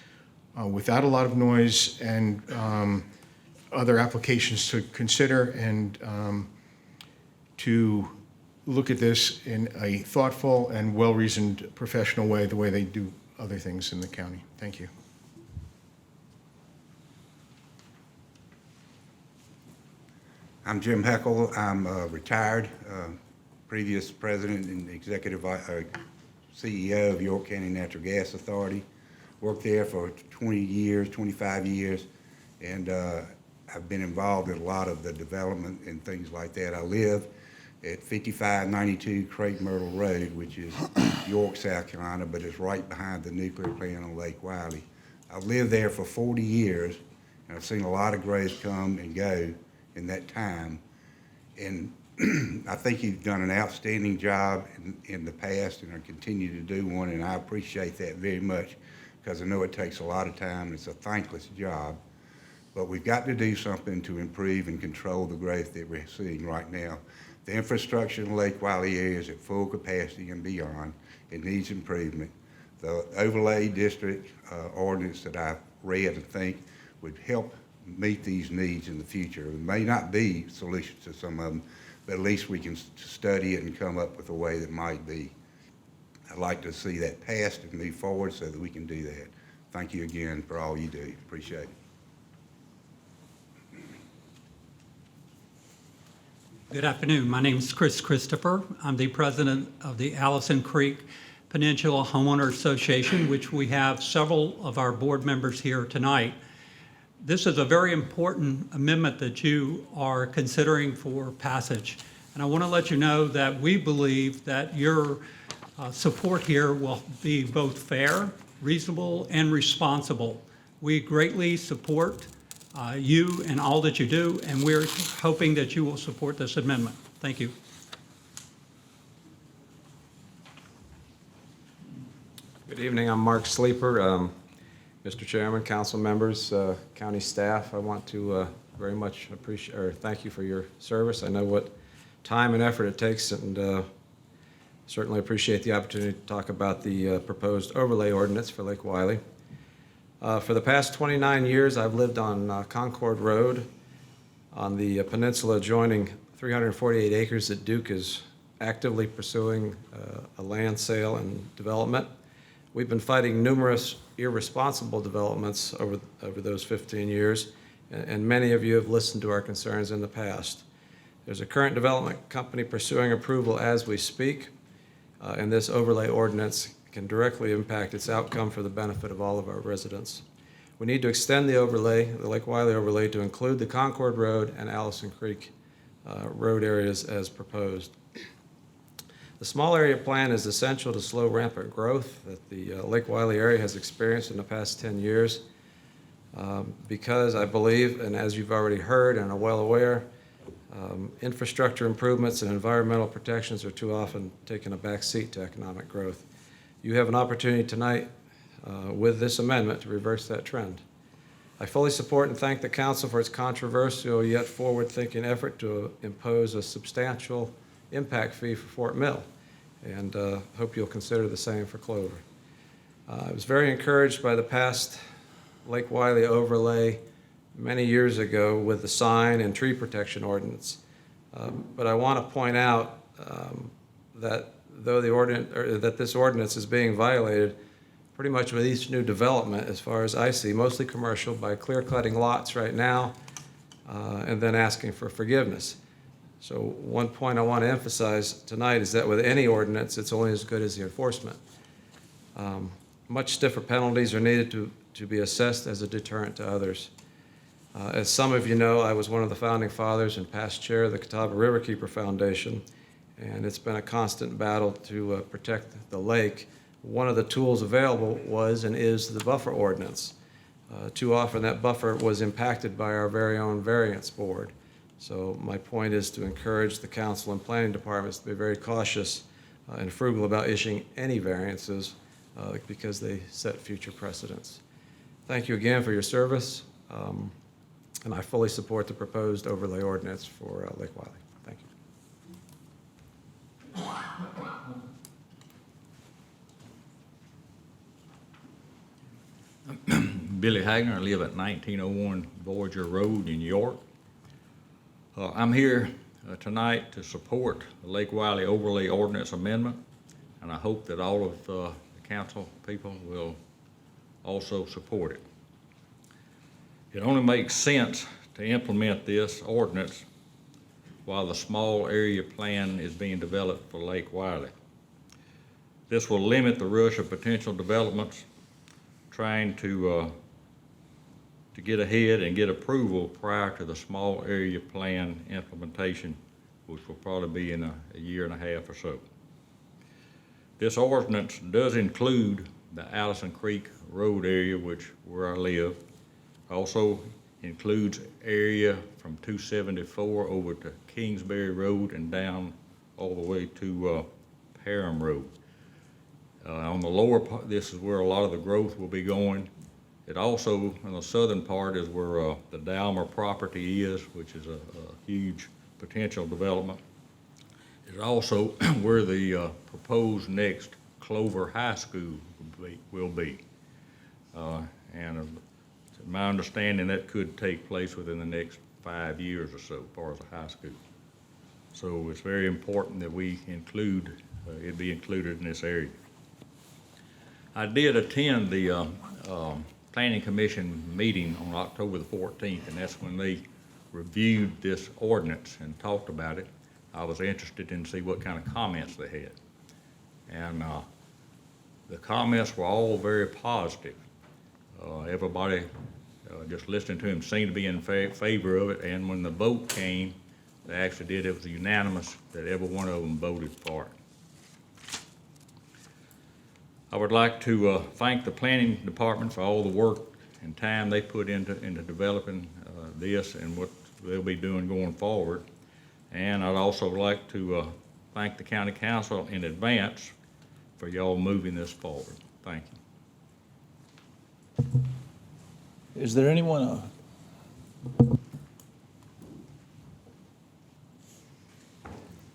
without a lot of noise and other applications to consider, and to look at this in a thoughtful and well-reasoned professional way, the way they do other things in the county. Thank you.
I'm Jim Heckle. I'm retired, previous president and CEO of York County Natural Gas Authority. Worked there for 20 years, 25 years, and I've been involved in a lot of the development and things like that. I live at 5592 Craig Myrtle Road, which is York, South Carolina, but it's right behind the nuclear plant on Lake Wiley. I've lived there for 40 years, and I've seen a lot of growth come and go in that time. And I think you've done an outstanding job in the past and are continue to do one, and I appreciate that very much, because I know it takes a lot of time. It's a thankless job, but we've got to do something to improve and control the growth that we're seeing right now. The infrastructure in Lake Wiley area is at full capacity and beyond. It needs improvement. The overlay district ordinance that I've read and think would help meet these needs in the future. It may not be solutions to some of them, but at least we can study it and come up with a way that might be. I'd like to see that passed and move forward so that we can do that. Thank you again for all you do. Appreciate it.
Good afternoon. My name is Chris Christopher. I'm the president of the Allison Creek Peninsula Homeowner Association, which we have several of our board members here tonight. This is a very important amendment that you are considering for passage. And I want to let you know that we believe that your support here will be both fair, reasonable, and responsible. We greatly support you and all that you do, and we're hoping that you will support this amendment. Thank you.
Good evening. I'm Mark Sleeper. Mr. Chairman, council members, county staff, I want to very much appreciate or thank you for your service. I know what time and effort it takes, and certainly appreciate the opportunity to talk about the proposed overlay ordinance for Lake Wiley. For the past 29 years, I've lived on Concord Road on the peninsula adjoining 348 acres that Duke is actively pursuing a land sale and development. We've been fighting numerous irresponsible developments over those 15 years, and many of you have listened to our concerns in the past. There's a current development company pursuing approval as we speak, and this overlay ordinance can directly impact its outcome for the benefit of all of our residents. We need to extend the overlay, the Lake Wiley overlay, to include the Concord Road and Allison Creek road areas as proposed. The small area plan is essential to slow rampant growth that the Lake Wiley area has experienced in the past 10 years because I believe, and as you've already heard and are well aware, infrastructure improvements and environmental protections are too often taking a back seat to economic growth. You have an opportunity tonight with this amendment to reverse that trend. I fully support and thank the council for its controversial yet forward-thinking effort to impose a substantial impact fee for Fort Mill, and hope you'll consider the same for Clover. I was very encouraged by the past Lake Wiley overlay many years ago with the sign and tree protection ordinance. But I want to point out that though that this ordinance is being violated pretty much with each new development, as far as I see, mostly commercial, by clear-cutting lots right now and then asking for forgiveness. So one point I want to emphasize tonight is that with any ordinance, it's only as good as the enforcement. Much stiffer penalties are needed to be assessed as a deterrent to others. As some of you know, I was one of the founding fathers and past chair of the Catawba Riverkeeper Foundation, and it's been a constant battle to protect the lake. One of the tools available was and is the buffer ordinance. Too often that buffer was impacted by our very own variance board. So my point is to encourage the council and planning departments to be very cautious and frugal about issuing any variances because they set future precedents. Thank you again for your service, and I fully support the proposed overlay ordinance for Lake Wiley. Thank you.
Billy Hagner. I live at 1901 Voyager Road in York. I'm here tonight to support the Lake Wiley Overlay Ordinance Amendment, and I hope that all of the council people will also support it. It only makes sense to implement this ordinance while the small area plan is being developed for Lake Wiley. This will limit the rush of potential developments trying to get ahead and get approval prior to the small area plan implementation, which will probably be in a year and a half or so. This ordinance does include the Allison Creek Road area, where I live. Also includes area from 274 over to Kingsbury Road and down all the way to Parham Road. On the lower part, this is where a lot of the growth will be going. It also, in the southern part, is where the Dalmer property is, which is a huge potential development. It's also where the proposed next Clover High School will be. And my understanding, that could take place within the next 5 years or so, as far as a high school. So it's very important that we include, it be included in this area. I did attend the Planning Commission meeting on October the 14th, and that's when they reviewed this ordinance and talked about it. I was interested in see what kind of comments they had. And the comments were all very positive. Everybody, just listening to him, seemed to be in favor of it, and when the vote came, they actually did, it was unanimous that every one of them voted for it. I would like to thank the planning department for all the work and time they put into developing this and what they'll be doing going forward. And I'd also like to thank the county council in advance for y'all moving this forward. Thank you.
Is there anyone?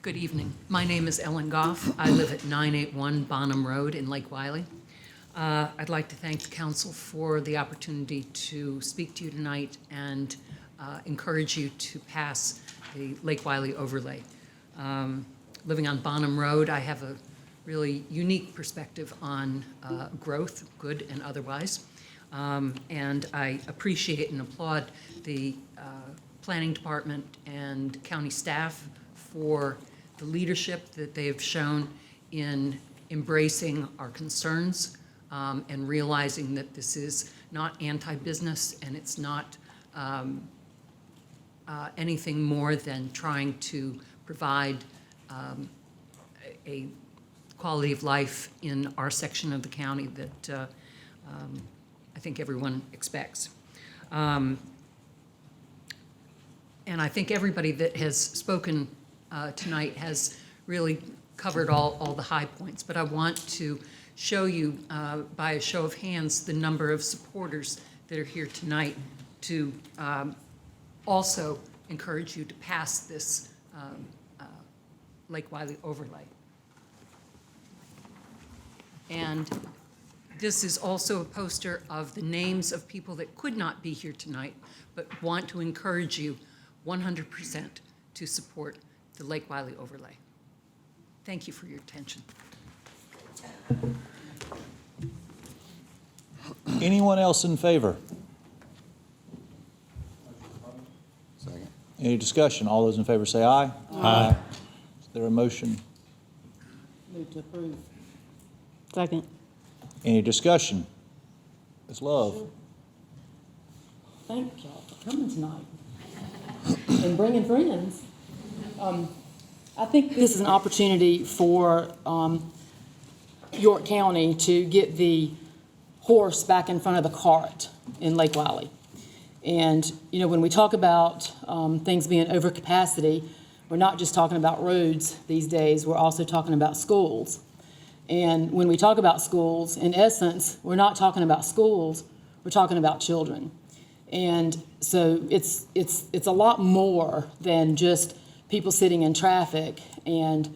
Good evening. My name is Ellen Goff. I live at 981 Bonham Road in Lake Wiley. I'd like to thank the council for the opportunity to speak to you tonight and encourage you to pass the Lake Wiley overlay. Living on Bonham Road, I have a really unique perspective on growth, good and otherwise. And I appreciate and applaud the planning department and county staff for the leadership that they have shown in embracing our concerns and realizing that this is not anti-business and it's not anything more than trying to provide a quality of life in our section of the county that I think everyone expects. And I think everybody that has spoken tonight has really covered all the high points, but I want to show you by a show of hands the number of supporters that are here tonight to also encourage you to pass this Lake Wiley overlay. And this is also a poster of the names of people that could not be here tonight, but want to encourage you 100% to support the Lake Wiley overlay. Thank you for your attention.
Anyone else in favor?
Second.
Any discussion? All those in favor say aye. Aye. Is there a motion?
Move to approve. Second.
Any discussion? Ms. Love?
Thank y'all for coming tonight and bringing friends. I think this is an opportunity for York County to get the horse back in front of the cart in Lake Wiley. And, you know, when we talk about things being over capacity, we're not just talking about roads these days, we're also talking about schools. And when we talk about schools, in essence, we're not talking about schools, we're talking about children. And so it's a lot more than just people sitting in traffic and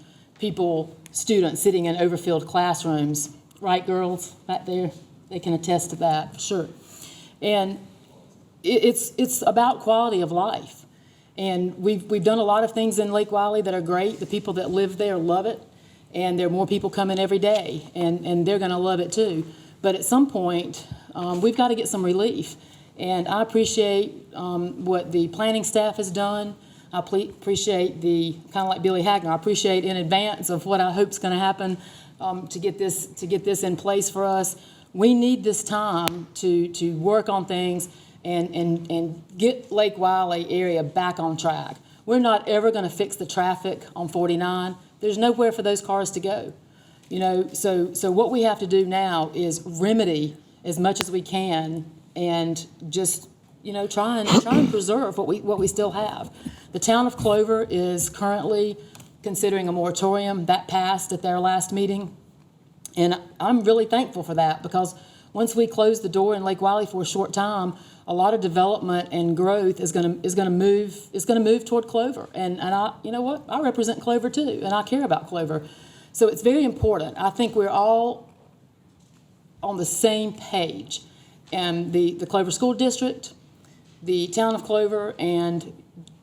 students sitting in overfilled classrooms. Right, girls, back there? They can attest to that, for sure. And it's about quality of life. And we've done a lot of things in Lake Wiley that are great. The people that live there love it, and there are more people coming every day, and they're going to love it too. But at some point, we've got to get some relief. And I appreciate what the planning staff has done. I appreciate kind of like Billy Hagner, I appreciate in advance of what I hope is going to happen to get this in place for us. We need this time to work on things and get Lake Wiley area back on track. We're not ever going to fix the traffic on 49. There's nowhere for those cars to go. You know, so what we have to do now is remedy as much as we can and just, you know, try and preserve what we still have. The town of Clover is currently considering a moratorium. That passed at their last meeting. And I'm really thankful for that, because once we close the door in Lake Wiley for a short time, a lot of development and growth is going to move toward Clover. And I, you know what, I represent Clover too, and I care about Clover. So it's very important. I think we're all on the same page. And the Clover School District, the town of Clover, and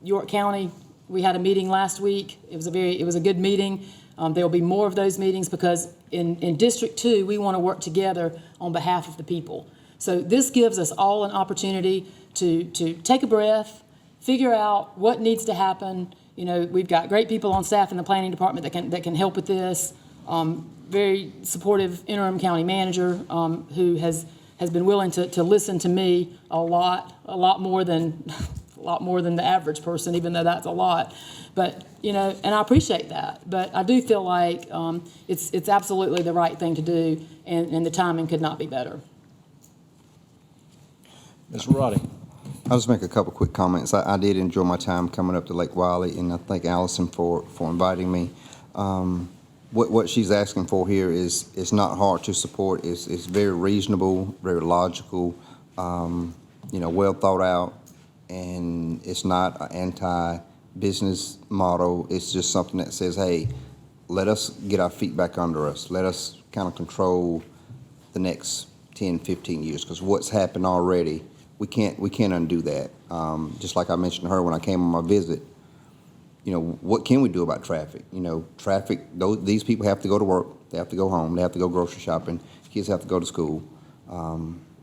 York County, we had a meeting last week. It was a good meeting. There will be more of those meetings, because in District 2, we want to work together on behalf of the people. So this gives us all an opportunity to take a breath, figure out what needs to happen. You know, we've got great people on staff in the planning department that can help with this. Very supportive interim county manager who has been willing to listen to me a lot more than the average person, even though that's a lot. But, you know, and I appreciate that. But I do feel like it's absolutely the right thing to do, and the timing could not be better.
Ms. Roddy.
I'll just make a couple quick comments. I did enjoy my time coming up to Lake Wiley, and I thank Allison for inviting me. What she's asking for here is not hard to support. It's very reasonable, very logical, you know, well thought out, and it's not an anti-business model. It's just something that says, hey, let us get our feet back under us. Let us kind of control the next 10, 15 years, because what's happened already, we can't undo that. Just like I mentioned to her when I came on my visit, you know, what can we do about traffic? You know, traffic, these people have to go to work, they have to go home, they have to go grocery shopping, kids have to go to school.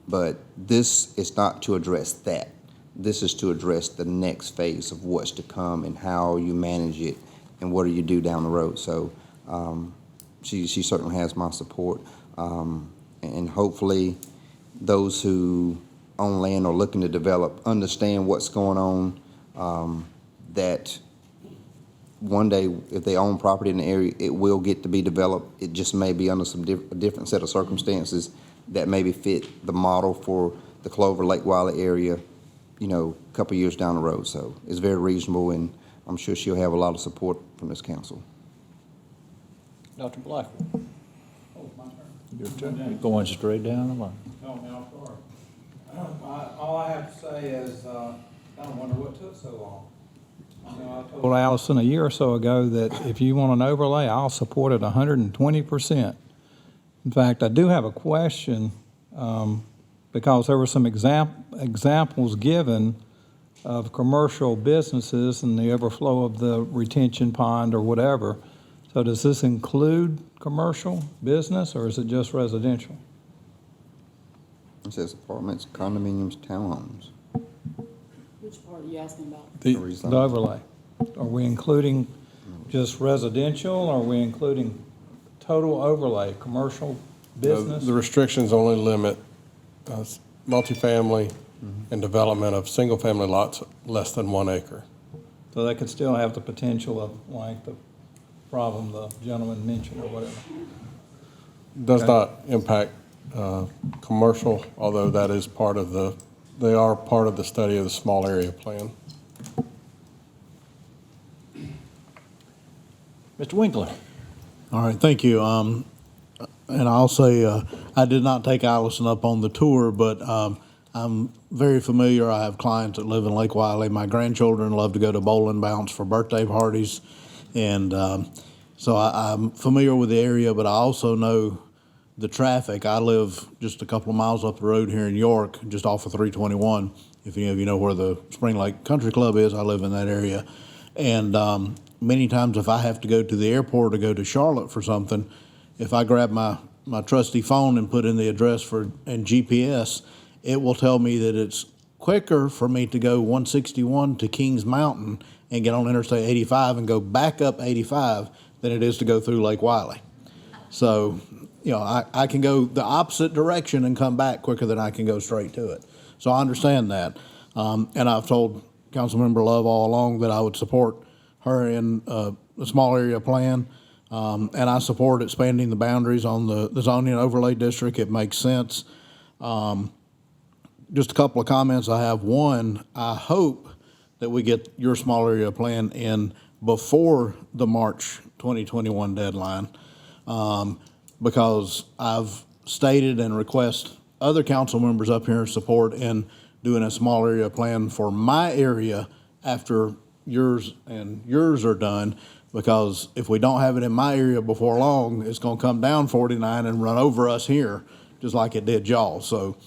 But this is not to address that. This is to address the next phase of what's to come and how you manage it and what do you do down the road. So she certainly has my support. And hopefully those who own land or looking to develop understand what's going on, that one day if they own property in the area, it will get to be developed. It just may be under a different set of circumstances that maybe fit the model for the Clover Lake Wiley area, you know, a couple years down the road. So it's very reasonable, and I'm sure she'll have a lot of support from this council.
Dr. Blackwell. Your turn. You're going straight down the line.
No, now, sorry. All I have to say is, I don't wonder what took so long. You know, I told Allison a year or so ago that if you want an overlay, I'll support it 120%. In fact, I do have a question, because there were some examples given of commercial businesses and the overflow of the retention pond or whatever. So does this include commercial business, or is it just residential?
It says apartments, condominiums, townhomes.
Which part are you asking about?
The overlay. Are we including just residential, or are we including total overlay, commercial business?
The restrictions only limit multifamily and development of single-family lots less than 1 acre.
So they could still have the potential of, like, the problem the gentleman mentioned or whatever.
Does not impact commercial, although that is part of they are part of the study of the small area plan.
Mr. Winkler.
All right, thank you. And I'll say I did not take Allison up on the tour, but I'm very familiar. I have clients that live in Lake Wiley. My grandchildren love to go to bowl and bounce for birthday parties. And so I'm familiar with the area, but I also know the traffic. I live just a couple of miles up the road here in York, just off of 321. If any of you know where the Spring Lake Country Club is, I live in that area. And many times if I have to go to the airport or go to Charlotte for something, if I grab my trusty phone and put in the address and GPS, it will tell me that it's quicker for me to go 161 to Kings Mountain and get on Interstate 85 and go back up 85 than it is to go through Lake Wiley. So, you know, I can go the opposite direction and come back quicker than I can go straight to it. So I understand that. And I've told Councilmember Love all along that I would support her in the small area plan. And I support expanding the boundaries on the zoning overlay district. It makes sense. Just a couple of comments I have. One, I hope that we get your small area plan in before the March 2021 deadline, because I've stated and request other council members up here support in doing a small area plan for my area after yours are done, because if we don't have it in my area before long, it's going to come down 49 and run over us here, just like it did y'all. So,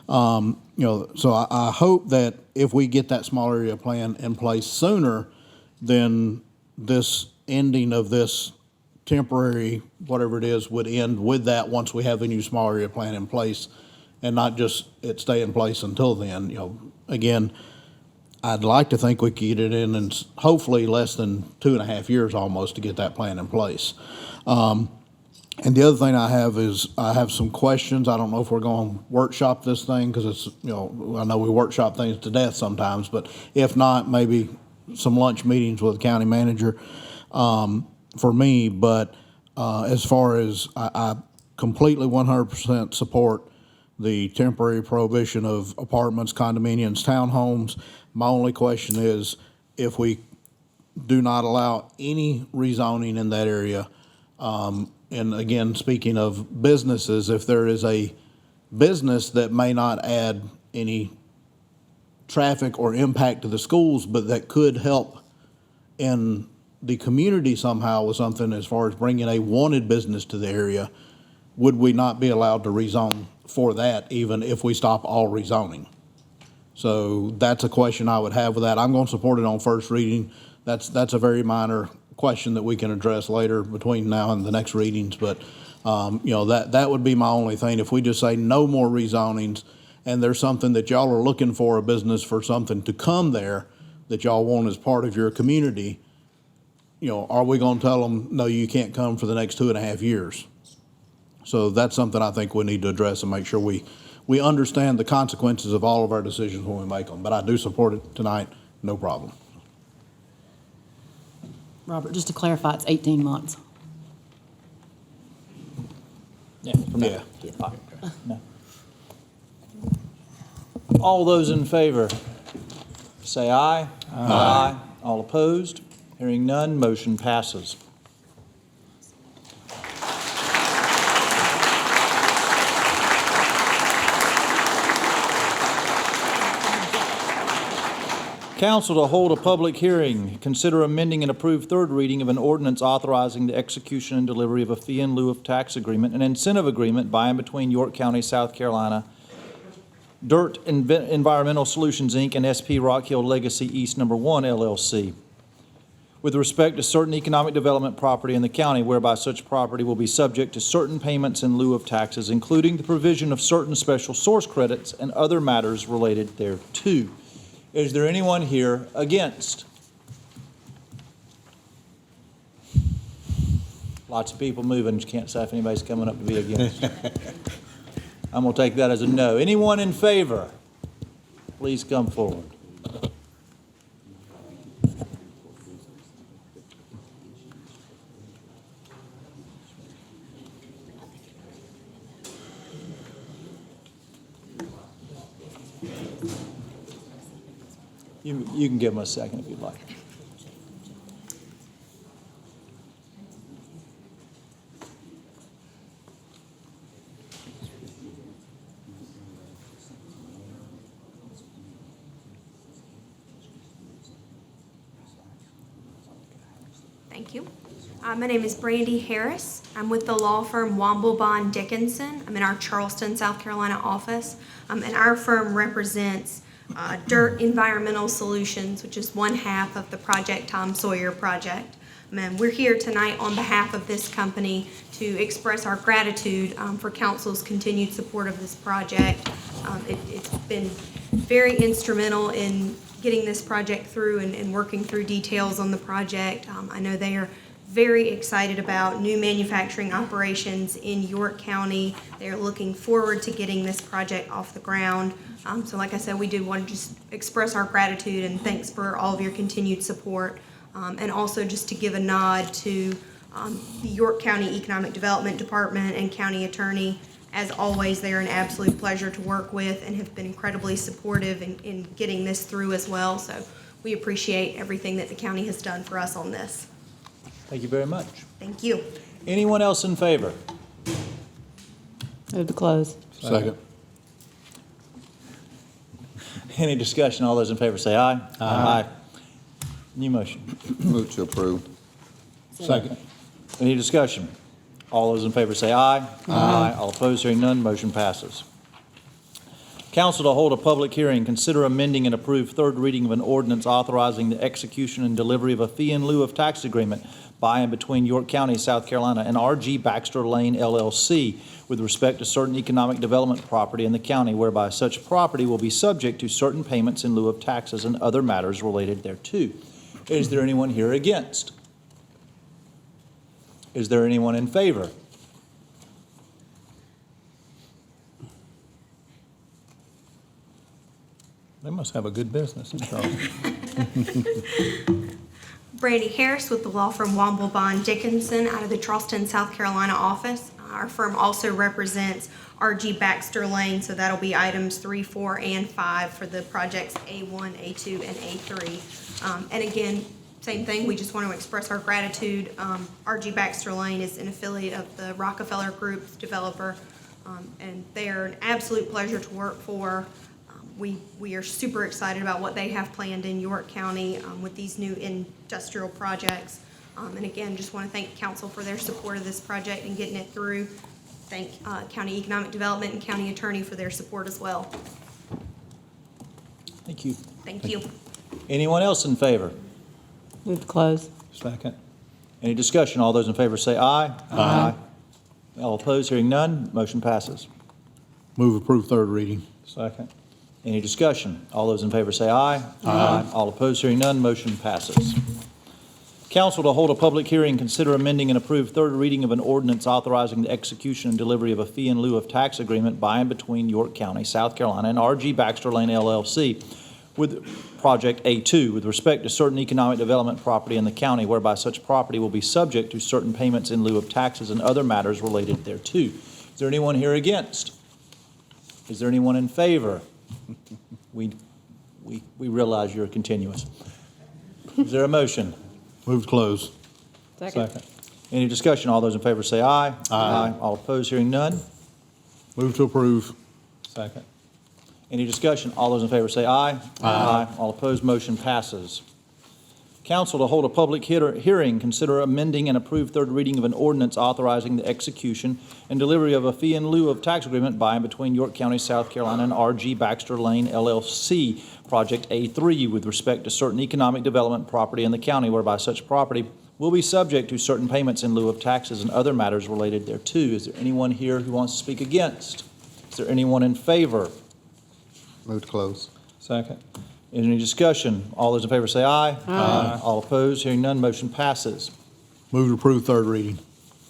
so I hope that if we get that small area plan in place sooner, then this ending of this temporary, whatever it is, would end with that once we have the new small area plan in place, and not just it stay in place until then. You know, again, I'd like to think we could get it in hopefully less than 2.5 years almost to get that plan in place. And the other thing I have is I have some questions. I don't know if we're going to workshop this thing, because it's, you know, I know we workshop things to death sometimes, but if not, maybe some lunch meetings with the county manager for me. But as far as I completely 100% support the temporary prohibition of apartments, condominiums, townhomes. My only question is, if we do not allow any rezoning in that area, and again, speaking of businesses, if there is a business that may not add any traffic or impact to the schools, but that could help in the community somehow with something as far as bringing a wanted business to the area, would we not be allowed to rezone for that, even if we stop all rezoning? So that's a question I would have with that. I'm going to support it on first reading. That's a very minor question that we can address later between now and the next readings. But, that would be my only thing. If we just say no more rezonings, and there's something that y'all are looking for, a business for something to come there that y'all want as part of your community, are we going to tell them, no, you can't come for the next 2.5 years? So that's something I think we need to address and make sure we understand the consequences of all of our decisions when we make them. But I do support it tonight, no problem.
Robert, just to clarify, it's 18 months.
Yeah. No. All those in favor, say aye. Aye. All opposed? Hearing none, motion passes. Council to hold a public hearing, consider amending and approve third reading of an ordinance authorizing the execution and delivery of a fee in lieu of tax agreement and incentive agreement by and between York County, South Carolina, Dirt Environmental Solutions, Inc., and SP Rock Hill Legacy East No. 1, LLC, with respect to certain economic development property in the county whereby such property will be subject to certain payments in lieu of taxes, including the provision of certain special source credits and other matters related thereto. Is there anyone here against? Lots of people moving. Can't say if anybody's coming up to be against. I'm going to take that as a no. Anyone in favor? Please come forward. You can give them a second if you'd like.
Thank you. My name is Brandy Harris. I'm with the law firm Womble Bond Dickinson. I'm in our Charleston, South Carolina office. And our firm represents Dirt Environmental Solutions, which is one half of the Project Tom Sawyer project. And we're here tonight on behalf of this company to express our gratitude for council's continued support of this project. It's been very instrumental in getting this project through and working through details on the project. I know they are very excited about new manufacturing operations in York County. They're looking forward to getting this project off the ground. So like I said, we do want to just express our gratitude and thanks for all of your continued support. And also just to give a nod to the York County Economic Development Department and County Attorney. As always, they are an absolute pleasure to work with and have been incredibly supportive in getting this through as well. So we appreciate everything that the county has done for us on this.
Thank you very much.
Thank you.
Anyone else in favor?
Move to close.
Second.
Any discussion? All those in favor say aye. Aye. New motion.
Move to approve.
Second.
Any discussion? All those in favor say aye. Aye. All opposed, hearing none, motion passes. Council to hold a public hearing, consider amending and approve third reading of an ordinance authorizing the execution and delivery of a fee in lieu of tax agreement by and between York County, South Carolina, and R.G. Baxter Lane LLC with respect to certain economic development property in the county whereby such property will be subject to certain payments in lieu of taxes and other matters related thereto. Is there anyone here against? Is there anyone in favor?
They must have a good business in Charleston.
Brandy Harris with the law firm Womble Bond Dickinson out of the Charleston, South Carolina office. Our firm also represents R.G. Baxter Lane, so that'll be items 3, 4, and 5 for the projects A1, A2, and A3. And again, same thing, we just want to express our gratitude. R.G. Baxter Lane is an affiliate of the Rockefeller Group's developer, and they are an absolute pleasure to work for. We are super excited about what they have planned in York County with these new industrial projects. And again, just want to thank council for their support of this project and getting it through. Thank County Economic Development and County Attorney for their support as well.
Thank you.
Thank you.
Anyone else in favor?
Move to close.
Second.
Any discussion? All those in favor say aye. Aye. All opposed, hearing none, motion passes.
Move approve third reading.
Second.
Any discussion? All those in favor say aye. Aye. All opposed, hearing none, motion passes. Council to hold a public hearing, consider amending and approve third reading of an ordinance authorizing the execution and delivery of a fee in lieu of tax agreement by and between York County, South Carolina, and R.G. Baxter Lane LLC with Project A2 with respect to certain economic development property in the county whereby such property will be subject to certain payments in lieu of taxes and other matters related thereto. Is there anyone here against? Is there anyone in favor? We realize you're continuous. Is there a motion?
Move to close.
Second.
Any discussion? All those in favor say aye. Aye. All opposed, hearing none.
Move to approve.
Second.
Any discussion? All those in favor say aye. Aye. All opposed, motion passes. Council to hold a public hearing, consider amending and approve third reading of an ordinance authorizing the execution and delivery of a fee in lieu of tax agreement by and between York County, South Carolina, and R.G. Baxter Lane LLC, Project A3, with respect to certain economic development property in the county whereby such property will be subject to certain payments in lieu of taxes and other matters related thereto. Is there anyone here who wants to speak against? Is there anyone in favor?
Move to close.
Second.
Any discussion? All those in favor say aye. Aye. All opposed, hearing none, motion passes.
Move to approve third reading.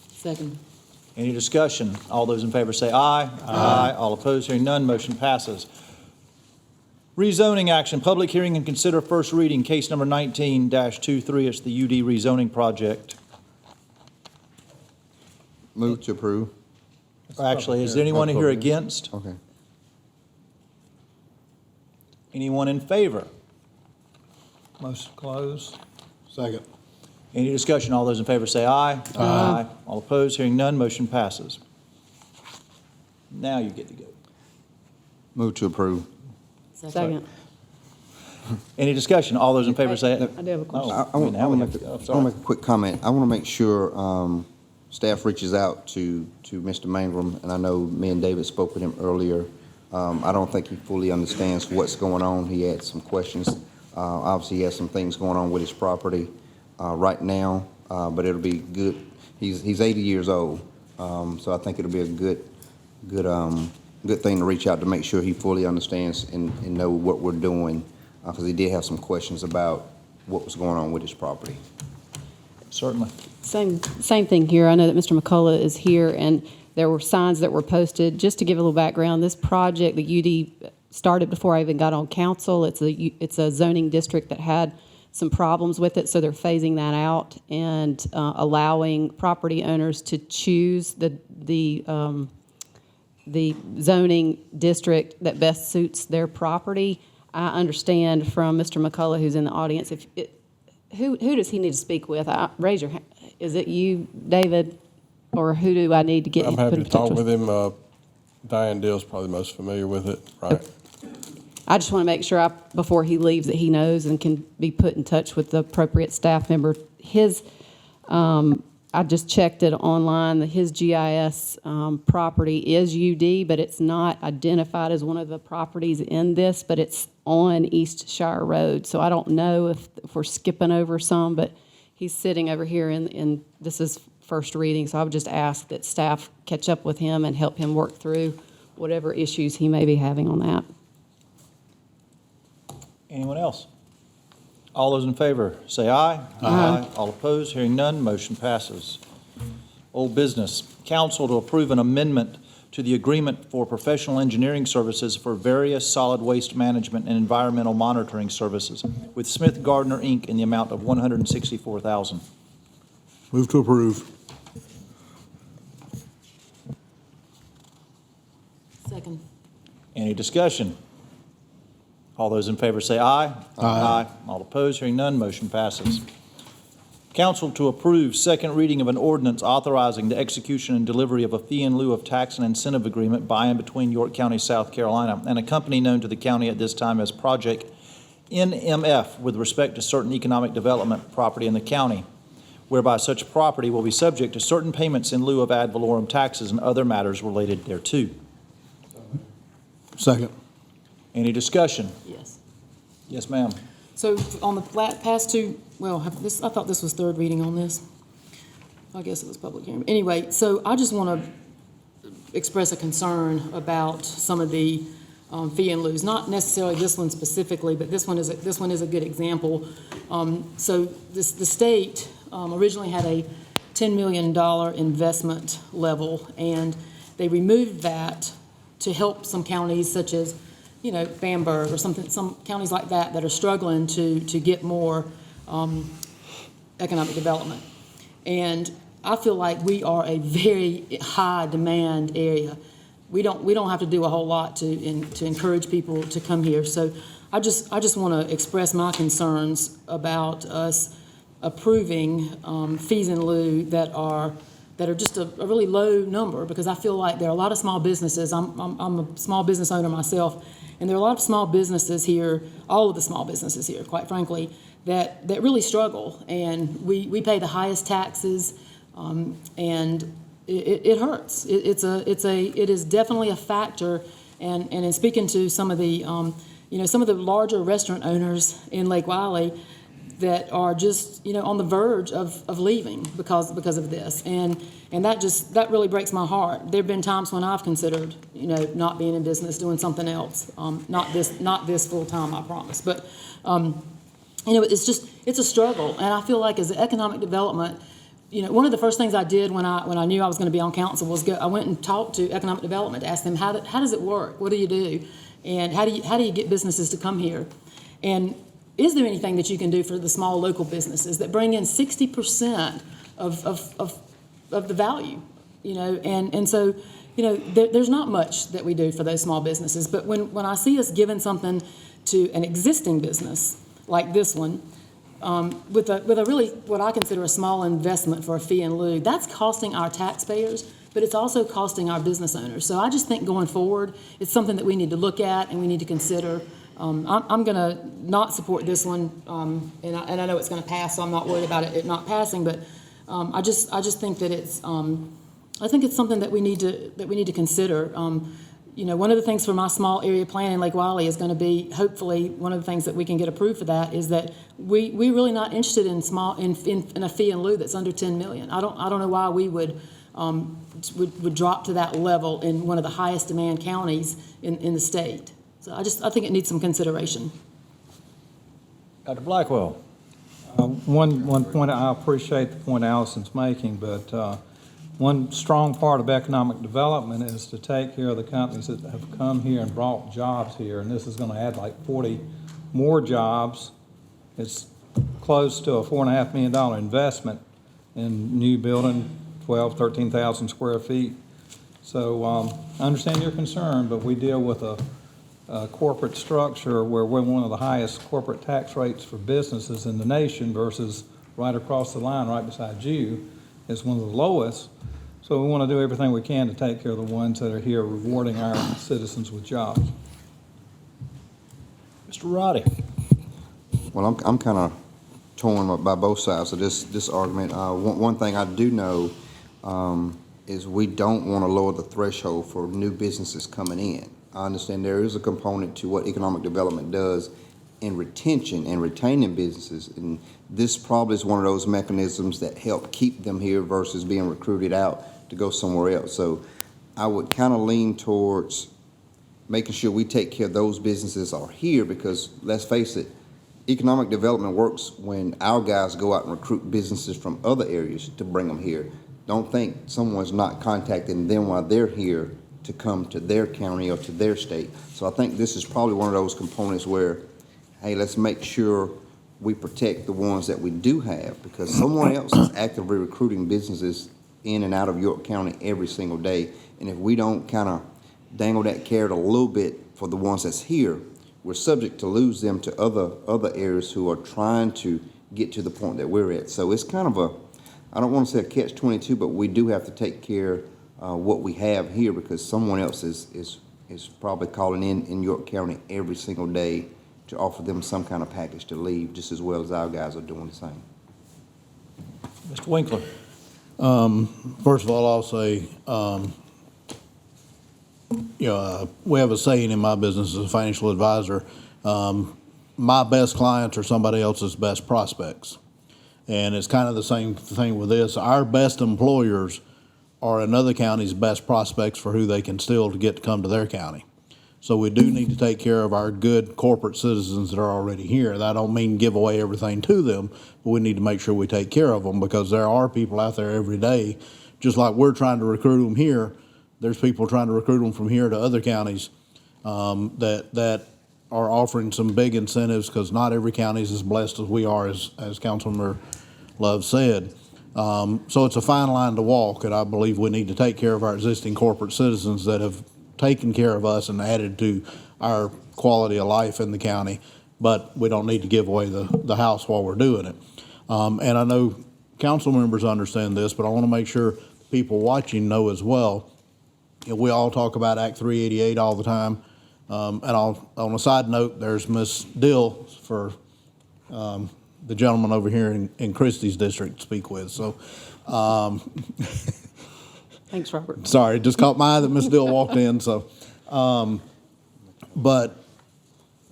Second.
Any discussion? All those in favor say aye. Aye. All opposed, hearing none, motion passes. Rezoning action, public hearing and consider first reading, case number 19-23. It's the UD rezoning project.
Move to approve.
Actually, is there anyone here against?
Okay.
Anyone in favor?
Motion closed.
Second.
Any discussion? All those in favor say aye. Aye. All opposed, hearing none, motion passes. Now you get to go.
Move to approve.
Second.
Any discussion? All those in favor say aye.
I do have a question.
I want to make a quick comment. I want to make sure staff reaches out to Mr. Mangrum, and I know me and David spoke with him earlier. I don't think he fully understands what's going on. He had some questions. Obviously, he has some things going on with his property right now, but it'll be good. He's 80 years old, so I think it'll be a good thing to reach out to make sure he fully understands and know what we're doing, because he did have some questions about what was going on with his property.
Certainly.
Same thing here. I know that Mr. McCullough is here, and there were signs that were posted. Just to give a little background, this project, the UD, started before I even got on council. It's a zoning district that had some problems with it, so they're phasing that out and allowing property owners to choose the zoning district that best suits their property. I understand from Mr. McCullough, who's in the audience, who does he need to speak with? Raise your hand. Is it you, David, or who do I need to get?
I'm happy
put in
to
touch
talk with him. Diane Dill's probably most familiar with it, right?
I just want to make sure before he leaves that he knows and can be put in touch with the appropriate staff member. I just checked it online. His GIS property is UD, but it's not identified as one of the properties in this, but it's on East Shire Road. So I don't know if we're skipping over some, but he's sitting over here in this is first reading. So I would just ask that staff catch up with him and help him work through whatever issues he may be having on that.
Anyone else? All those in favor, say aye. Aye. All opposed, hearing none, motion passes. Old business, council to approve an amendment to the agreement for professional engineering services for various solid waste management and environmental monitoring services with Smith Gardner, Inc. in the amount of $164,000.
Move to approve.
Second.
Any discussion? All those in favor say aye. Aye. All opposed, hearing none, motion passes. Council to approve second reading of an ordinance authorizing the execution and delivery of a fee in lieu of tax and incentive agreement by and between York County, South Carolina, and a company known to the county at this time as Project NMF with respect to certain economic development property in the county, whereby such property will be subject to certain payments in lieu of ad valorem taxes and other matters related thereto.
Second.
Any discussion?
Yes.
Yes, ma'am.
So on the past two, I thought this was third reading on this. I guess it was public hearing. Anyway, so I just want to express a concern about some of the fee and lieu's. Not necessarily this one specifically, but this one is a good example. So the state originally had a $10 million investment level, and they removed that to help some counties such as Bamberg or some counties like that are struggling to get more economic development. And I feel like we are a very high demand area. We don't have to do a whole lot to encourage people to come here. So I just want to express my concerns about us approving fees in lieu that are just a really low number, because I feel like there are a lot of small businesses. I'm a small business owner myself. And there are a lot of small businesses here, all of the small businesses here, quite frankly, that really struggle. And we pay the highest taxes, and it hurts. It is definitely a factor. And in speaking to some of the some of the larger restaurant owners in Lake Wylie that are just on the verge of leaving because of this, and that really breaks my heart. There have been times when I've considered not being in business, doing something else, not this full time, I promise. But it's a struggle, and I feel like as economic development, one of the first things I did when I knew I was going to be on council was I went and talked to economic development to ask them how does it work, what do you do, and how do you get businesses to come here, and is there anything that you can do for the small local businesses that bring in 60% of the value, and so, there's not much that we do for those small businesses. But when I see us giving something to an existing business like this one, with a really what I consider a small investment for a fee in lieu, that's costing our taxpayers, but it's also costing our business owners. So I just think going forward, it's something that we need to look at and we need to consider. I'm going to not support this one, and I know it's going to pass, so I'm not worried about it not passing, but I just think that I think it's something that we need to consider. One of the things for my small area plan in Lake Wylie is going to be, hopefully, one of the things that we can get approved for that is that we're really not interested in a fee in lieu that's under 10 million. I don't know why we would drop to that level in one of the highest demand counties in the state. So I think it needs some consideration.
Dr. Blackwell.
One point, I appreciate the point Allison's making, but one strong part of economic development is to take care of the companies that have come here and brought jobs here, and this is going to add like 40 more jobs. It's close to a $4.5 million investment in new building, 13,000 square feet. So I understand your concern, but we deal with a corporate structure where we're one of the highest corporate tax rates for businesses in the nation versus right across the line, right beside you, is one of the lowest. So we want to do everything we can to take care of the ones that are here, rewarding our citizens with jobs.
Mr. Roddy.
Well, I'm kind of torn by both sides of this argument. One thing I do know is we don't want to lower the threshold for new businesses coming in. I understand there is a component to what economic development does in retention and retaining businesses, and this probably is one of those mechanisms that help keep them here versus being recruited out to go somewhere else. So I would kind of lean towards making sure we take care of those businesses are here, because let's face it, economic development works when our guys go out and recruit businesses from other areas to bring them here. Don't think someone's not contacting them while they're here to come to their county or to their state. So I think this is probably one of those components where, hey, let's make sure we protect the ones that we do have, because someone else is actively recruiting businesses in and out of York County every single day. And if we don't kind of dangle that carrot a little bit for the ones that's here, we're subject to lose them to other areas who are trying to get to the point that we're at. So it's kind of I don't want to say a catch-22, but we do have to take care what we have here, because someone else is probably calling in York County every single day to offer them some kind of package to leave, just as well as our guys are doing the same.
Mr. Winkler.
First of all, I'll say, we have a saying in my business as a financial advisor, my best clients are somebody else's best prospects. And it's kind of the same thing with this. Our best employers are another county's best prospects for who they can still to get to come to their county. So we do need to take care of our good corporate citizens that are already here. That don't mean give away everything to them, but we need to make sure we take care of them, because there are people out there every day, just like we're trying to recruit them here. There's people trying to recruit them from here to other counties that are offering some big incentives, because not every county is as blessed as we are, as Councilmember Love said. So it's a fine line to walk, and I believe we need to take care of our existing corporate citizens that have taken care of us and added to our quality of life in the county, but we don't need to give away the house while we're doing it. And I know council members understand this, but I want to make sure people watching know as well. We all talk about Act 388 all the time. And on a side note, there's Miss Dill for the gentleman over here in Christie's district to speak with. So,
Thanks, Robert.
Sorry, just caught my eye that Miss Dill walked in. So, but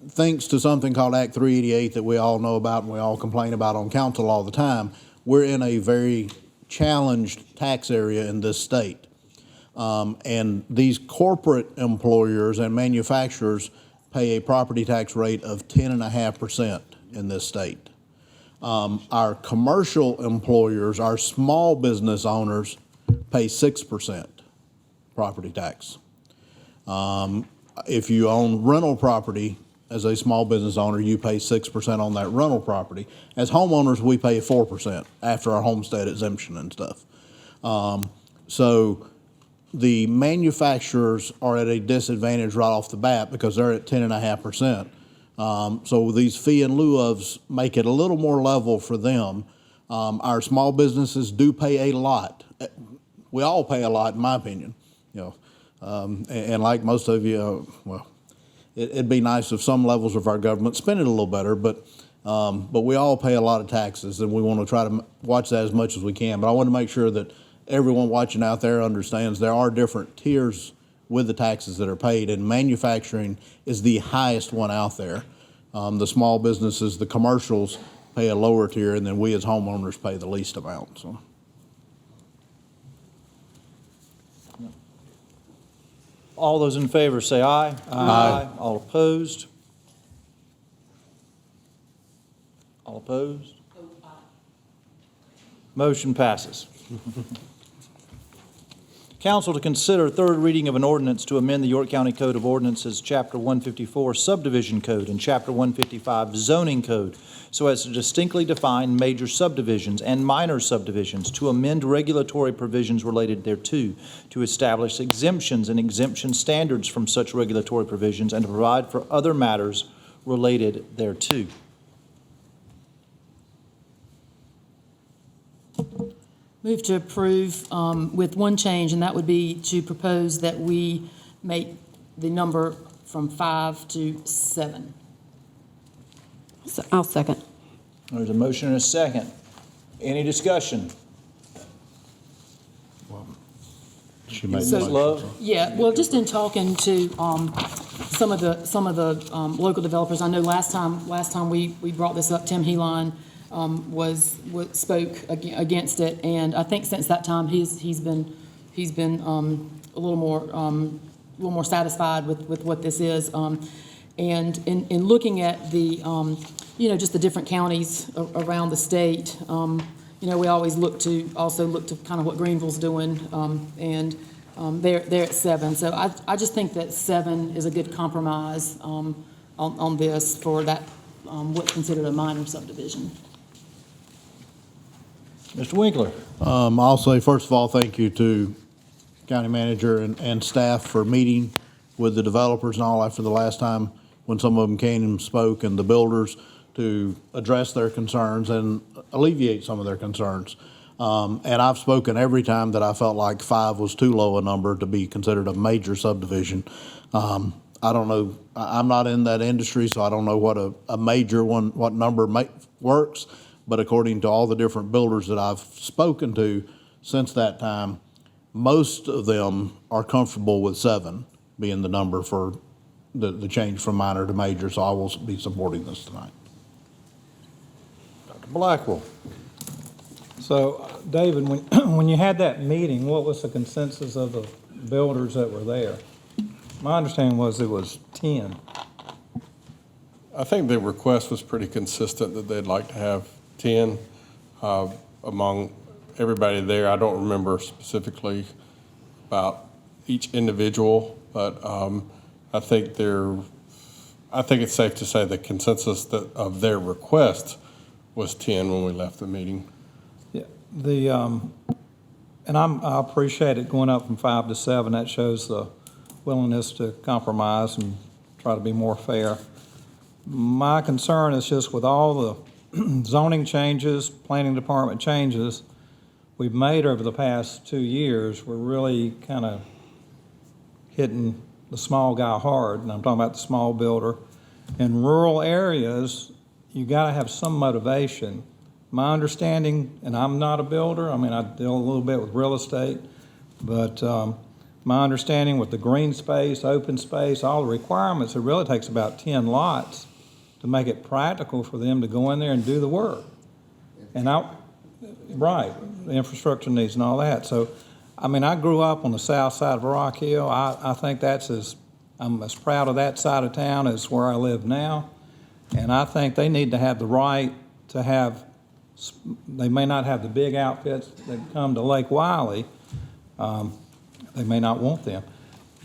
thanks to something called Act 388 that we all know about and we all complain about on council all the time, we're in a very challenged tax area in this state. And these corporate employers and manufacturers pay a property tax rate of 10.5% in this state. Our commercial employers, our small business owners, pay 6% property tax. If you own rental property as a small business owner, you pay 6% on that rental property. As homeowners, we pay 4% after our homestead exemption and stuff. So the manufacturers are at a disadvantage right off the bat because they're at 10.5%. So these fee in lieu ofs make it a little more level for them. Our small businesses do pay a lot. We all pay a lot, in my opinion. And like most of you, well, it'd be nice if some levels of our government spend it a little better, but we all pay a lot of taxes, and we want to try to watch that as much as we can. But I want to make sure that everyone watching out there understands there are different tiers with the taxes that are paid, and manufacturing is the highest one out there. The small businesses, the commercials pay a lower tier, and then we as homeowners pay the least amount, so.
All those in favor say aye. Aye. All opposed? All opposed? Motion passes. Council to consider third reading of an ordinance to amend the York County Code of Ordinances, Chapter 154 Subdivision Code and Chapter 155 Zoning Code, so as to distinctly define major subdivisions and minor subdivisions, to amend regulatory provisions related thereto, to establish exemptions and exemption standards from such regulatory provisions, and to provide for other matters related thereto.
Move to approve with one change, and that would be to propose that we make the number from 5 to 7.
So I'll second.
There's a motion and a second. Any discussion?
She made
Ms.
the motion.
Love?
Yeah, well, just in talking to some of the local developers, I know last time we brought this up, Tim Heline spoke against it, and I think since that time he's been a little more satisfied with what this is. And in looking at the just the different counties around the state, we always look to kind of what Greenville's doing, and they're at 7. So I just think that 7 is a good compromise on this for that what's considered a minor subdivision.
Mr. Winkler.
I'll say, first of all, thank you to county manager and staff for meeting with the developers and all after the last time when some of them came and spoke, and the builders to address their concerns and alleviate some of their concerns. And I've spoken every time that I felt like 5 was too low a number to be considered a major subdivision. I don't know, I'm not in that industry, so I don't know what a major one, what number works. But according to all the different builders that I've spoken to since that time, most of them are comfortable with 7 being the number for the change from minor to major, so I will be supporting this tonight.
Dr. Blackwell.
So, David, when you had that meeting, what was the consensus of the builders that were there? My understanding was it was 10.
I think the request was pretty consistent that they'd like to have 10 among everybody there. I don't remember specifically about each individual, but I think it's safe to say the consensus of their request was 10 when we left the meeting.
Yeah, and I appreciate it going up from 5 to 7. That shows the willingness to compromise and try to be more fair. My concern is just with all the zoning changes, planning department changes we've made over the past 2 years, we're really kind of hitting the small guy hard, and I'm talking about the small builder. In rural areas, you got to have some motivation. My understanding, and I'm not a builder, I mean, I deal a little bit with real estate, but my understanding with the green space, open space, all the requirements, it really takes about 10 lots to make it practical for them to go in there and do the work. And right, the infrastructure needs and all that. So, I mean, I grew up on the south side of Rock Hill. I think I'm as proud of that side of town as where I live now. And I think they need to have the right to have, they may not have the big outfits that come to Lake Wiley. They may not want them.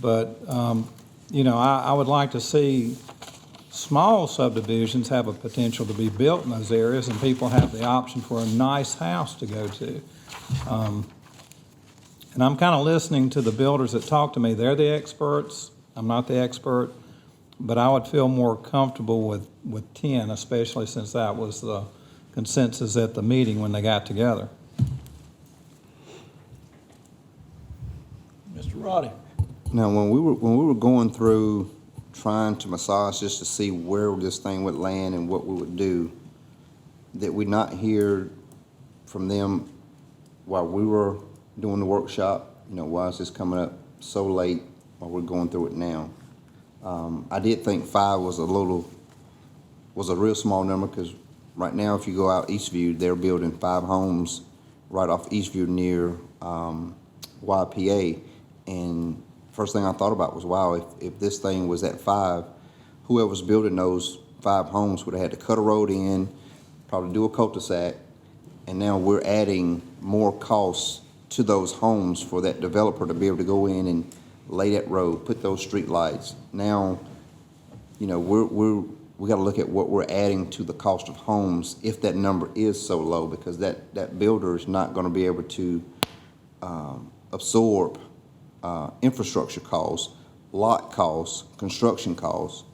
But, I would like to see small subdivisions have a potential to be built in those areas, and people have the option for a nice house to go to. And I'm kind of listening to the builders that talk to me. They're the experts. I'm not the expert, but I would feel more comfortable with 10, especially since that was the consensus at the meeting when they got together.
Mr. Roddy.
Now, when we were going through trying to massage just to see where this thing would land and what we would do, that we not hear from them while we were doing the workshop, why is this coming up so late while we're going through it now? I did think 5 was a real small number, because right now, if you go out Eastview, they're building 5 homes right off Eastview near YPA. And first thing I thought about was, wow, if this thing was at 5, whoever's building those 5 homes would have had to cut a road in, probably do a cul-de-sac, and now we're adding more costs to those homes for that developer to be able to go in and lay that road, put those street lights. Now, we got to look at what we're adding to the cost of homes if that number is so low, because that builder is not going to be able to absorb infrastructure costs, lot costs, construction costs,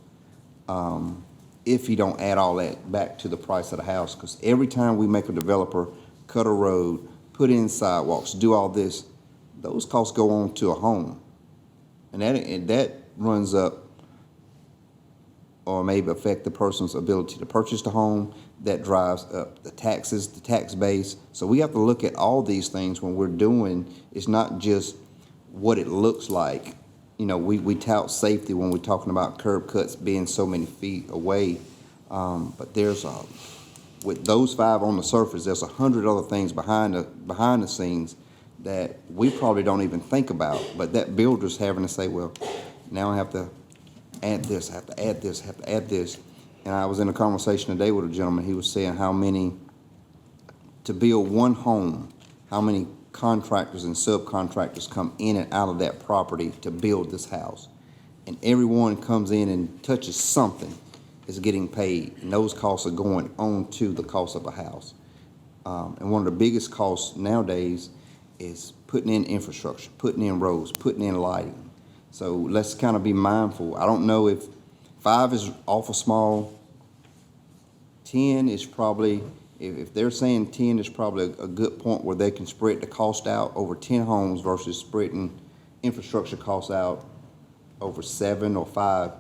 if you don't add all that back to the price of the house. Because every time we make a developer cut a road, put in sidewalks, do all this, those costs go on to a home. And that runs up or maybe affect the person's ability to purchase the home. That drives up the taxes, the tax base. So we have to look at all these things when we're doing. It's not just what it looks like. We tout safety when we're talking about curb cuts being so many feet away. But there's with those 5 on the surface, there's 100 other things behind the scenes that we probably don't even think about. But that builder's having to say, well, now I have to add this, I have to add this, I have to add this. And I was in a conversation today with a gentleman. He was saying to build one home, how many contractors and subcontractors come in and out of that property to build this house. And everyone comes in and touches something is getting paid. And those costs are going on to the cost of a house. And one of the biggest costs nowadays is putting in infrastructure, putting in roads, putting in lighting. So let's kind of be mindful. I don't know if 5 is awful small. 10 is probably, if they're saying 10 is probably a good point where they can spread the cost out over 10 homes versus spreading infrastructure costs out over 7 or 5.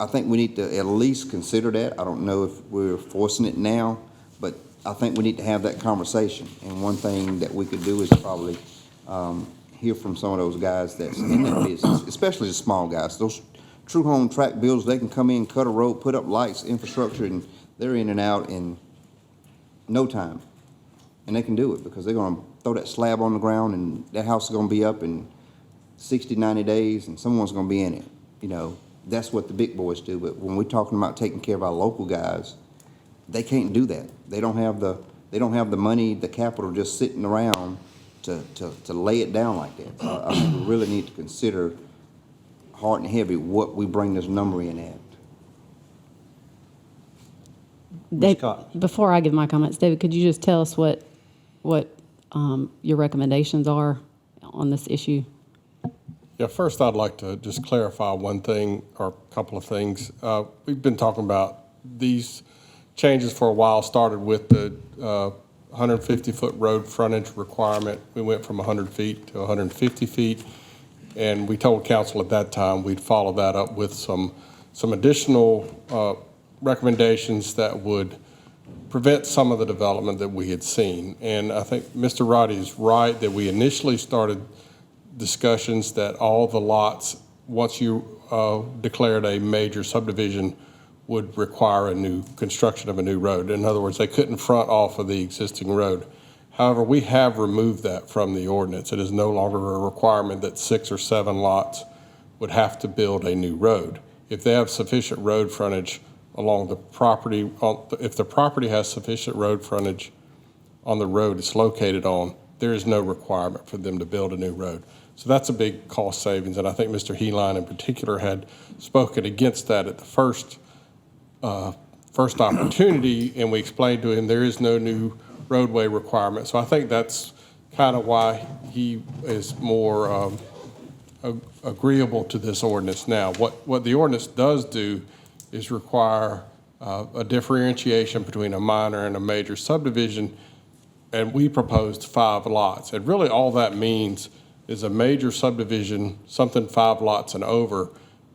I think we need to at least consider that. I don't know if we're forcing it now, but I think we need to have that conversation. And one thing that we could do is probably hear from some of those guys that's in that business, especially the small guys. Those true home tract builders, they can come in, cut a road, put up lights, infrastructure, and they're in and out in no time. And they can do it because they're going to throw that slab on the ground, and that house is going to be up in 60, 90 days, and someone's going to be in it. That's what the big boys do. But when we're talking about taking care of our local guys, they can't do that. They don't have the money, the capital just sitting around to lay it down like that. So I think we really need to consider hard and heavy what we bring this number in at.
Before I give my comments, David, could you just tell us what your recommendations are on this issue?
Yeah, first I'd like to just clarify one thing or a couple of things. We've been talking about these changes for a while, started with the 150-foot road frontage requirement. We went from 100 feet to 150 feet, and we told council at that time we'd follow that up with some additional recommendations that would prevent some of the development that we had seen. And I think Mr. Roddy is right that we initially started discussions that all the lots, once you declared a major subdivision, would require construction of a new road. In other words, they couldn't front off of the existing road. However, we have removed that from the ordinance. It is no longer a requirement that 6 or 7 lots would have to build a new road. If they have sufficient road frontage along the property, if the property has sufficient road frontage on the road it's located on, there is no requirement for them to build a new road. So that's a big cost savings, and I think Mr. Heline in particular had spoken against that at the first opportunity, and we explained to him there is no new roadway requirement. So I think that's kind of why he is more agreeable to this ordinance now. What the ordinance does do is require a differentiation between a minor and a major subdivision, and we proposed 5 lots. And really all that means is a major subdivision, something 5 lots and over,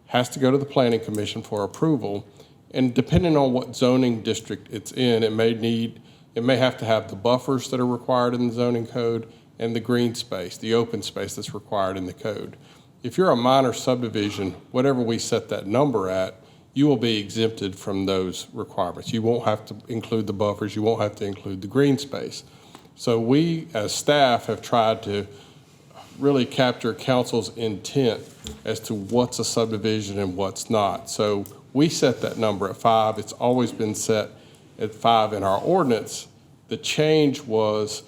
has to go to the Planning Commission for approval. And depending on what zoning district it's in, it may have to have the buffers that are required in the zoning code and the green space, the open space that's required in the code. If you're a minor subdivision, whatever we set that number at, you will be exempted from those requirements. You won't have to include the buffers, you won't have to include the green space. So we, as staff, have tried to really capture council's intent as to what's a subdivision and what's not. So we set that number at 5. It's always been set at 5 in our ordinance. The change was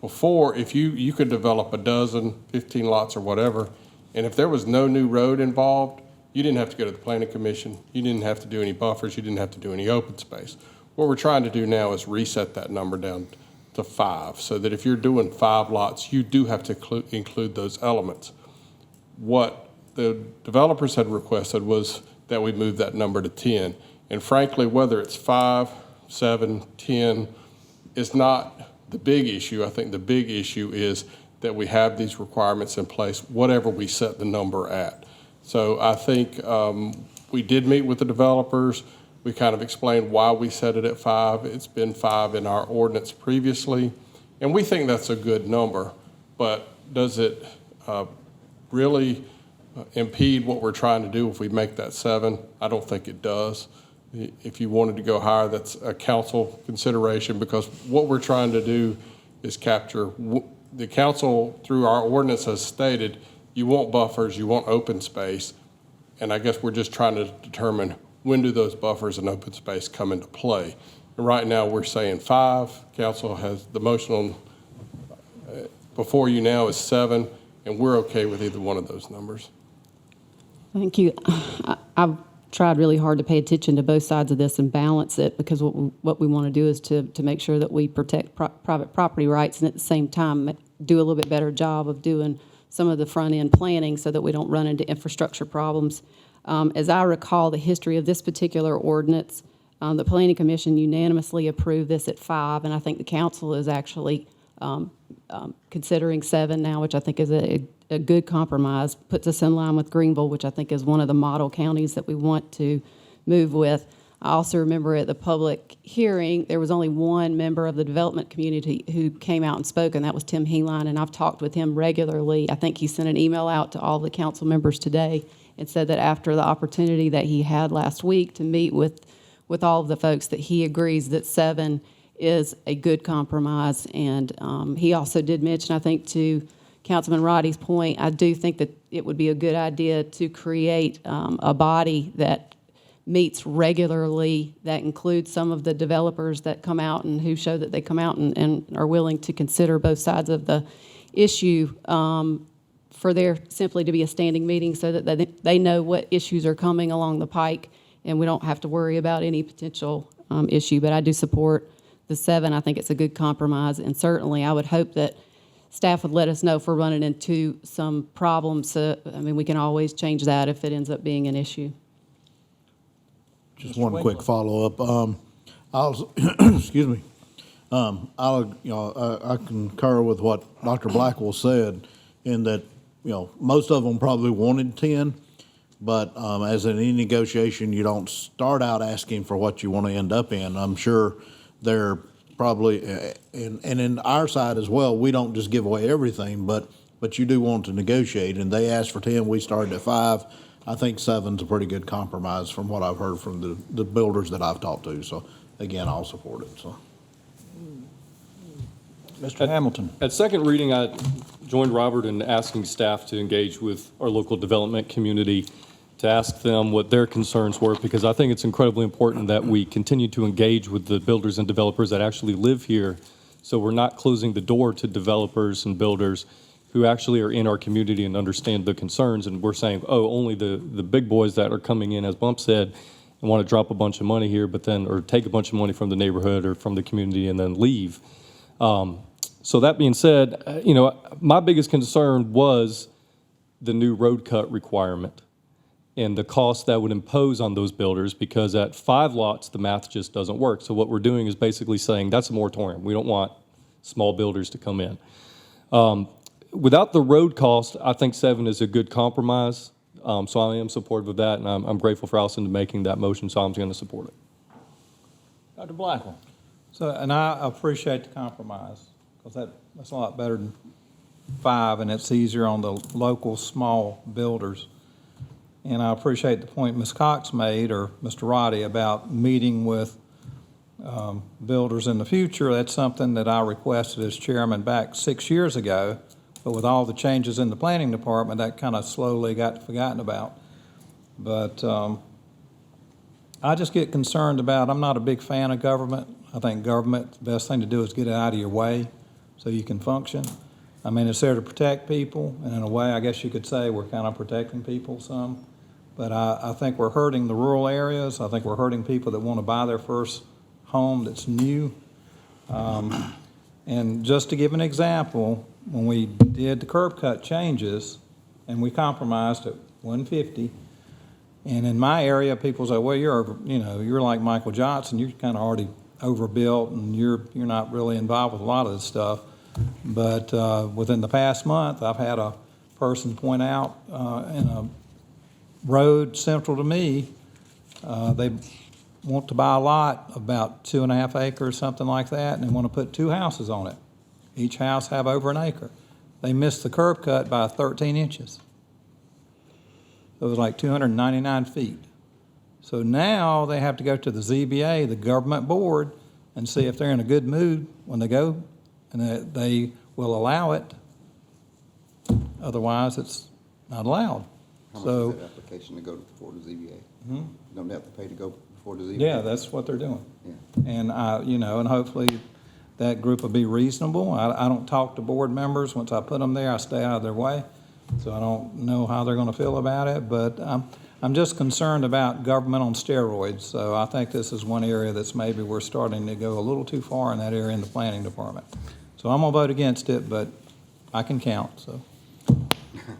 before, if you could develop a dozen, 15 lots or whatever, and if there was no new road involved, you didn't have to go to the Planning Commission. You didn't have to do any buffers. You didn't have to do any open space. What we're trying to do now is reset that number down to 5, so that if you're doing 5 lots, you do have to include those elements. What the developers had requested was that we move that number to 10. And frankly, whether it's 5, 7, 10 is not the big issue. I think the big issue is that we have these requirements in place, whatever we set the number at. So I think we did meet with the developers. We kind of explained why we set it at 5. It's been 5 in our ordinance previously. And we think that's a good number, but does it really impede what we're trying to do if we make that 7? I don't think it does. If you wanted to go higher, that's a council consideration, because what we're trying to do is capture, the council through our ordinance has stated, you want buffers, you want open space, and I guess we're just trying to determine when do those buffers and open space come into play. And right now, we're saying 5. Council has the motion on before you now is 7, and we're okay with either one of those numbers.
Thank you. I've tried really hard to pay attention to both sides of this and balance it, because what we want to do is to make sure that we protect private property rights, and at the same time do a little bit better job of doing some of the front-end planning so that we don't run into infrastructure problems. As I recall the history of this particular ordinance, the Planning Commission unanimously approved this at 5, and I think the council is actually considering 7 now, which I think is a good compromise, puts us in line with Greenville, which I think is one of the model counties that we want to move with. I also remember at the public hearing, there was only one member of the development community who came out and spoke, and that was Tim Heline, and I've talked with him regularly. I think he sent an email out to all the council members today and said that after the opportunity that he had last week to meet with all of the folks, that he agrees that 7 is a good compromise. And he also did mention, I think, to Councilman Roddy's point, I do think that it would be a good idea to create a body that meets regularly, that includes some of the developers that come out and who show that they come out and are willing to consider both sides of the issue, for there simply to be a standing meeting so that they know what issues are coming along the pike, and we don't have to worry about any potential issue. But I do support the 7. I think it's a good compromise, and certainly I would hope that staff would let us know if we're running into some problems. I mean, we can always change that if it ends up being an issue.
Just one quick follow-up. Excuse me. I concur with what Dr. Blackwell said, in that, most of them probably wanted 10, but as in any negotiation, you don't start out asking for what you want to end up in. I'm sure they're probably, and in our side as well, we don't just give away everything, but you do want to negotiate, and they asked for 10, we started at 5. I think 7's a pretty good compromise from what I've heard from the builders that I've talked to. So again, I'll support it. So,
Mr. Hamilton.
At second reading, I joined Robert in asking staff to engage with our local development community to ask them what their concerns were, because I think it's incredibly important that we continue to engage with the builders and developers that actually live here, so we're not closing the door to developers and builders who actually are in our community and understand the concerns, and we're saying, oh, only the big boys that are coming in, as Bump said, and want to drop a bunch of money here, but then, or take a bunch of money from the neighborhood or from the community and then leave. So that being said, my biggest concern was the new road cut requirement and the cost that would impose on those builders, because at 5 lots, the math just doesn't work. So what we're doing is basically saying that's a moratorium. We don't want small builders to come in. Without the road cost, I think 7 is a good compromise. So I am supportive of that, and I'm grateful for Allison making that motion, so I'm going to support it.
Dr. Blackwell?
So, and I appreciate the compromise, because that's a lot better than 5, and it's easier on the local small builders. And I appreciate the point Ms. Cox made, or Mr. Roddy, about meeting with builders in the future. That's something that I requested as chairman back 6 years ago, but with all the changes in the planning department, that kind of slowly got forgotten about. But I just get concerned about, I'm not a big fan of government. I think government, the best thing to do is get it out of your way so you can function. I mean, it's there to protect people, and in a way, I guess you could say we're kind of protecting people some. But I think we're hurting the rural areas. I think we're hurting people that want to buy their first home that's new. And just to give an example, when we did the curb cut changes, and we compromised at 150, and in my area, people say, well, you're like Michael Johnson. You're kind of already overbuilt, and you're not really involved with a lot of this stuff. But within the past month, I've had a person point out in a road central to me, they want to buy a lot about 2.5 acres, something like that, and they want to put 2 houses on it. Each house have over an acre. They missed the curb cut by 13 inches. It was like 299 feet. So now they have to go to the ZBA, the government board, and see if they're in a good mood when they go, and they will allow it. Otherwise, it's not allowed.
How
So,
much is that application to go before the ZBA? Don't they have to pay to go before the ZBA?
yeah, that's what they're doing.
Yeah.
And and hopefully that group will be reasonable. I don't talk to board members. Once I put them there, I stay out of their way. So I don't know how they're going to feel about it, but I'm just concerned about government on steroids. So I think this is one area that's maybe we're starting to go a little too far in that area in the planning department. So I'm going to vote against it, but I can count, so.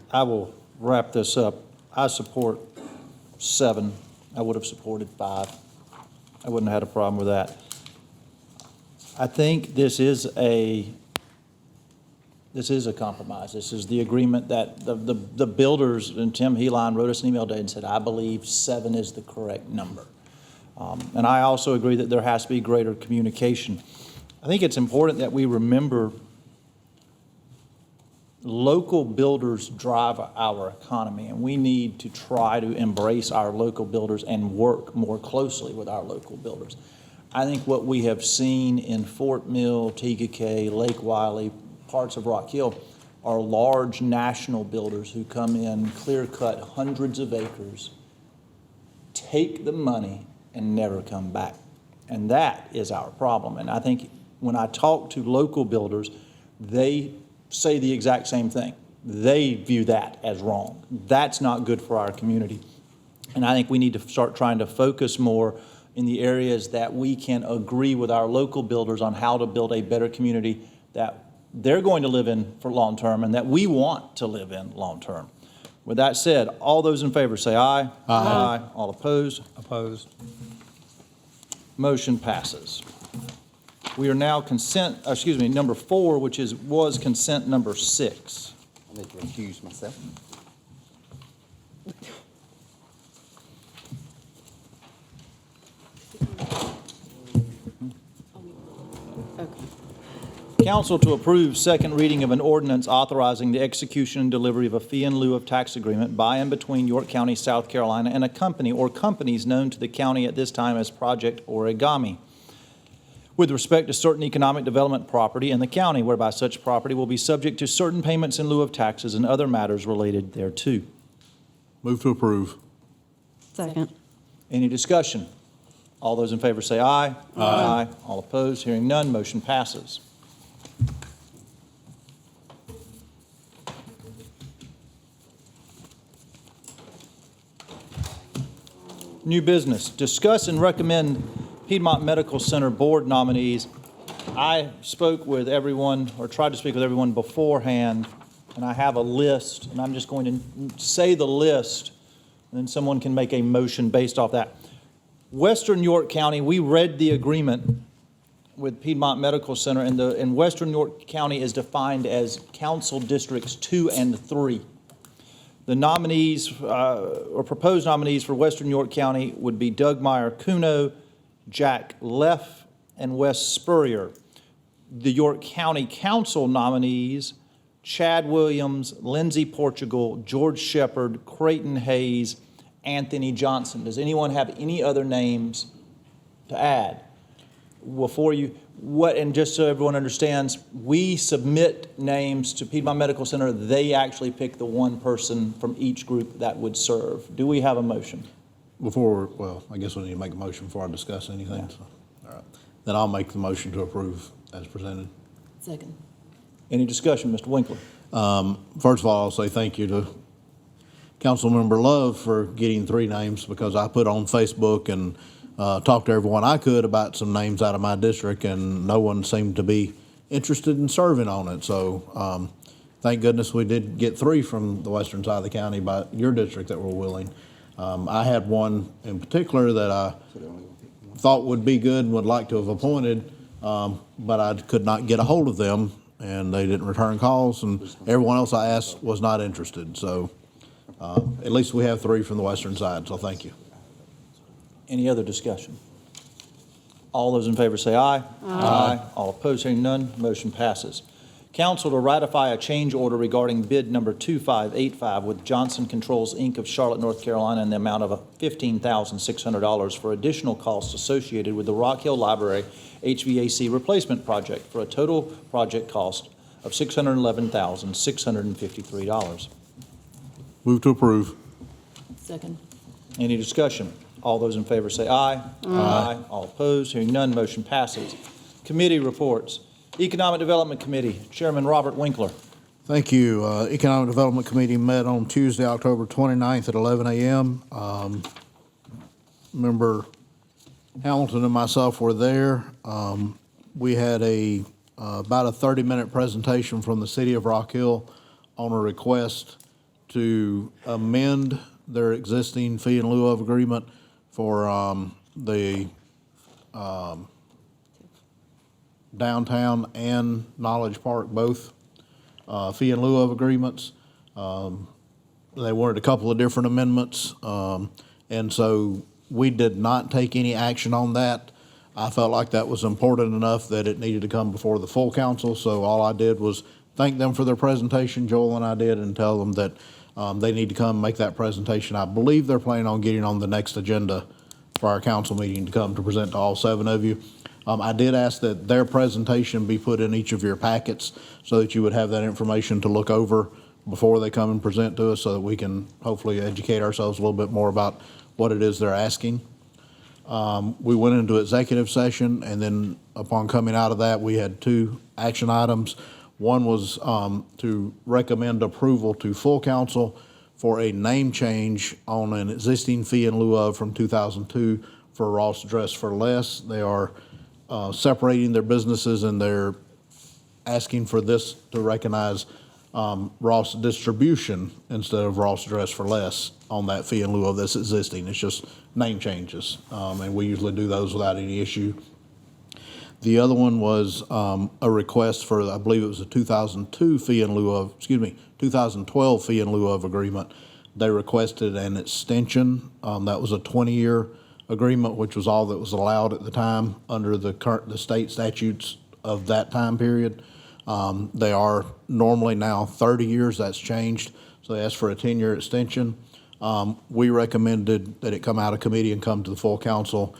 I will wrap this up. I support 7. I would have supported 5. I wouldn't have had a problem with that. I think this is a compromise. This is the agreement that the builders, and Tim Heline wrote us an email today and said, I believe 7 is the correct number. And I also agree that there has to be greater communication. I think it's important that we remember local builders drive our economy, and we need to try to embrace our local builders and work more closely with our local builders. I think what we have seen in Fort Mill, Tegakay, Lake Wiley, parts of Rock Hill are large national builders who come in, clear-cut hundreds of acres, take the money, and never come back. And that is our problem. And I think when I talk to local builders, they say the exact same thing. They view that as wrong. That's not good for our community. And I think we need to start trying to focus more in the areas that we can agree with our local builders on how to build a better community that they're going to live in for long term and that we want to live in long term. With that said, all those in favor say aye. Aye. All opposed?
Opposed.
Motion passes. We are now number 4, which was consent number 6.
I need to recuse myself.
Council to approve second reading of an ordinance authorizing the execution and delivery of a fee in lieu of tax agreement by and between York County, South Carolina, and a company or companies known to the county at this time as Project Origami, with respect to certain economic development property in the county, whereby such property will be subject to certain payments in lieu of taxes and other matters related thereto.
Move to approve.
Second.
Any discussion? All those in favor say aye. Aye. All opposed? Hearing none, motion passes. New business. Discuss and recommend Piedmont Medical Center board nominees. I spoke with everyone, or tried to speak with everyone beforehand, and I have a list, and I'm just going to say the list, and then someone can make a motion based off that. Western York County, we read the agreement with Piedmont Medical Center, and Western York County is defined as council districts 2 and 3. The nominees, or proposed nominees for Western York County would be Doug Meyer Kuno, Jack Leff, and Wes Spurrier. The York County Council nominees, Chad Williams, Lindsay Portugal, George Shepard, Creighton Hayes, Anthony Johnson. Does anyone have any other names to add? Before you, and just so everyone understands, we submit names to Piedmont Medical Center. They actually pick the one person from each group that would serve. Do we have a motion?
Well, I guess we need to make a motion before I discuss anything.
Yeah.
So, all right. Then I'll make the motion to approve as presented.
Second.
Any discussion, Mr. Winkler?
First of all, I'll say thank you to Councilmember Love for getting 3 names, because I put on Facebook and talked to everyone I could about some names out of my district, and no one seemed to be interested in serving on it. So thank goodness we did get 3 from the western side of the county by your district that were willing. I had one in particular that I thought would be good and would like to have appointed, but I could not get a hold of them, and they didn't return calls, and everyone else I asked was not interested. So at least we have 3 from the western side, so thank you.
Any other discussion? All those in favor say aye. Aye. All opposed, hearing none, motion passes. Council to ratify a change order regarding bid number 2585 with Johnson Controls, Inc. of Charlotte, North Carolina, in the amount of $15,600 for additional costs associated with the Rock Hill Library HVAC replacement project for a total project cost of $611,653.
Move to approve.
Second.
Any discussion? All those in favor say aye. Aye. All opposed, hearing none, motion passes. Committee reports. Economic Development Committee, Chairman Robert Winkler.
Thank you. Economic Development Committee met on Tuesday, October 29th at 11 a.m. Member Hamilton and myself were there. We had about a 30-minute presentation from the City of Rock Hill on a request to amend their existing fee in lieu of agreement for the downtown and Knowledge Park, both fee in lieu of agreements. They wanted a couple of different amendments, and so we did not take any action on that. I felt like that was important enough that it needed to come before the full council, so all I did was thank them for their presentation, Joel and I did, and tell them that they need to come make that presentation. I believe they're planning on getting on the next agenda for our council meeting to come to present to all 7 of you. I did ask that their presentation be put in each of your packets so that you would have that information to look over before they come and present to us, so that we can hopefully educate ourselves a little bit more about what it is they're asking. We went into executive session, and then upon coming out of that, we had 2 action items. One was to recommend approval to full council for a name change on an existing fee in lieu of from 2002 for Ross Dress for Less. They are separating their businesses, and they're asking for this to recognize Ross Distribution instead of Ross Dress for Less on that fee in lieu of this existing. It's just name changes, and we usually do those without any issue. The other one was a request for, I believe it was a 2012 fee in lieu of agreement. They requested an extension. That was a 20-year agreement, which was all that was allowed at the time under the state statutes of that time period. They are normally now 30 years. That's changed. So they asked for a 10-year extension. We recommended that it come out of committee and come to the full council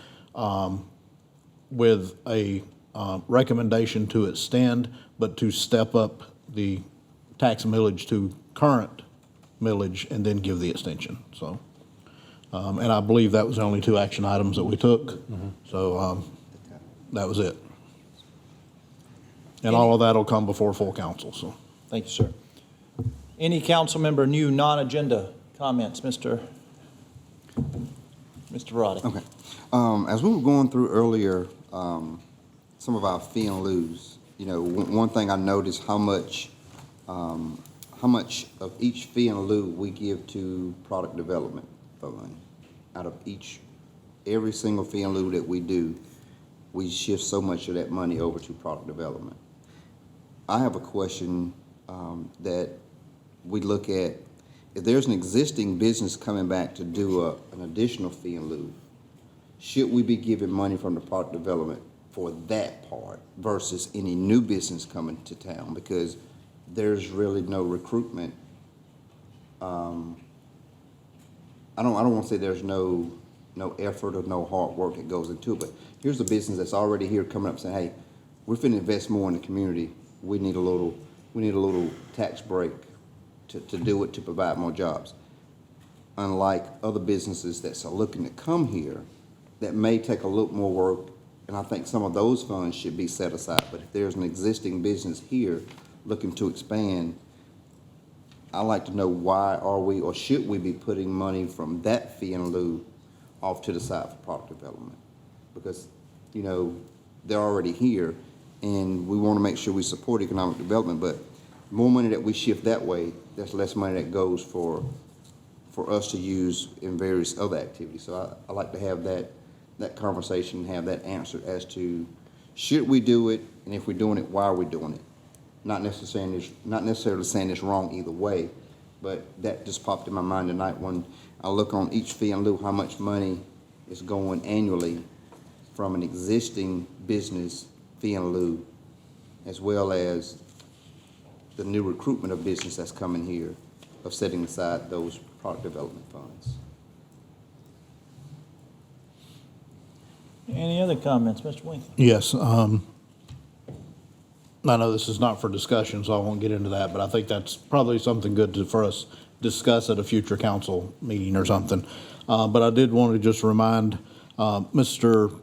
with a recommendation to extend, but to step up the tax millage to current millage and then give the extension. So, and I believe that was the only 2 action items that we took. So that was it. And all of that will come before full council. So,
Thank you, sir. Any council member new non-agenda comments, Mr. Roddick?
Okay. As we were going through earlier, some of our fee and lieu's, one thing I noticed how much of each fee and lieu we give to product development fund. Out of every single fee and lieu that we do, we shift so much of that money over to product development. I have a question that we look at. if there's an existing business coming back to do an additional fee in lieu, should we be giving money from the product development for that part versus any new business coming to town? Because there's really no recruitment. I don't want to say there's no effort or no hard work that goes into it, but here's a business that's already here coming up saying, hey, we're finna invest more in the community. We need a little tax break to do it, to provide more jobs. Unlike other businesses that are looking to come here, that may take a little more work, and I think some of those funds should be set aside. But if there's an existing business here looking to expand, I'd like to know why are we, or should we be putting money from that fee in lieu off to the side for product development? Because, you know, they're already here, and we want to make sure we support economic development, but more money that we shift that way, there's less money that goes for us to use in various other activities. So I like to have that conversation, have that answer as to should we do it, and if we're doing it, why are we doing it? Not necessarily saying it's wrong either way, but that just popped in my mind tonight when I look on each fee in lieu, how much money is going annually from an existing business fee in lieu, as well as the new recruitment of business that's coming here, of setting aside those product development funds.
Any other comments, Mr. Winkler?
Yes, I know this is not for discussion, so I won't get into that, but I think that's probably something good for us to discuss at a future council meeting or something. But I did want to just remind, Mr.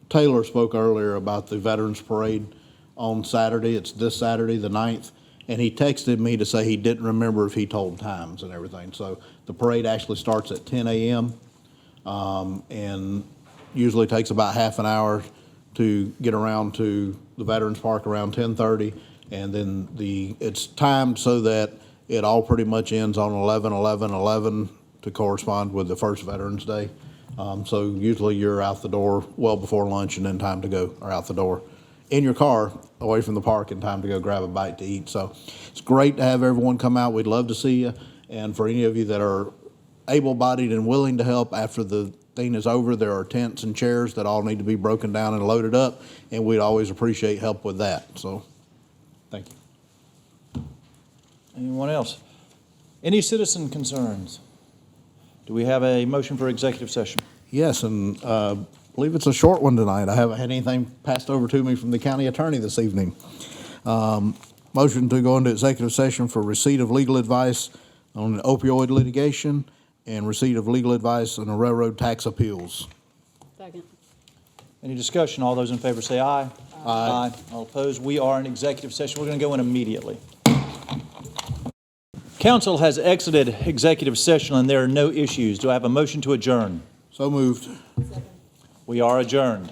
Taylor spoke earlier about the Veterans Parade on Saturday. It's this Saturday, the 9th, and he texted me to say he didn't remember if he told times and everything. So the parade actually starts at 10 a.m. And usually takes about half an hour to get around to the Veterans Park around 10:30, and then it's timed so that it all pretty much ends on 11/11/11 to correspond with the first Veterans Day. So usually you're out the door well before lunch and then time to go, or out the door in your car away from the park in time to go grab a bite to eat. So it's great to have everyone come out. We'd love to see you. And for any of you that are able-bodied and willing to help after the thing is over, there are tents and chairs that all need to be broken down and loaded up, and we'd always appreciate help with that. So thank you.
Anyone else? Any citizen concerns? Do we have a motion for executive session?
Yes, and I believe it's a short one tonight. I haven't had anything passed over to me from the county attorney this evening. Motion to go into executive session for receipt of legal advice on opioid litigation and receipt of legal advice on the railroad tax appeals.
Second.
Any discussion? All those in favor say aye. Aye. All opposed? We are in executive session. We're going to go in immediately. Council has exited executive session and there are no issues. Do I have a motion to adjourn?
So moved.
We are adjourned.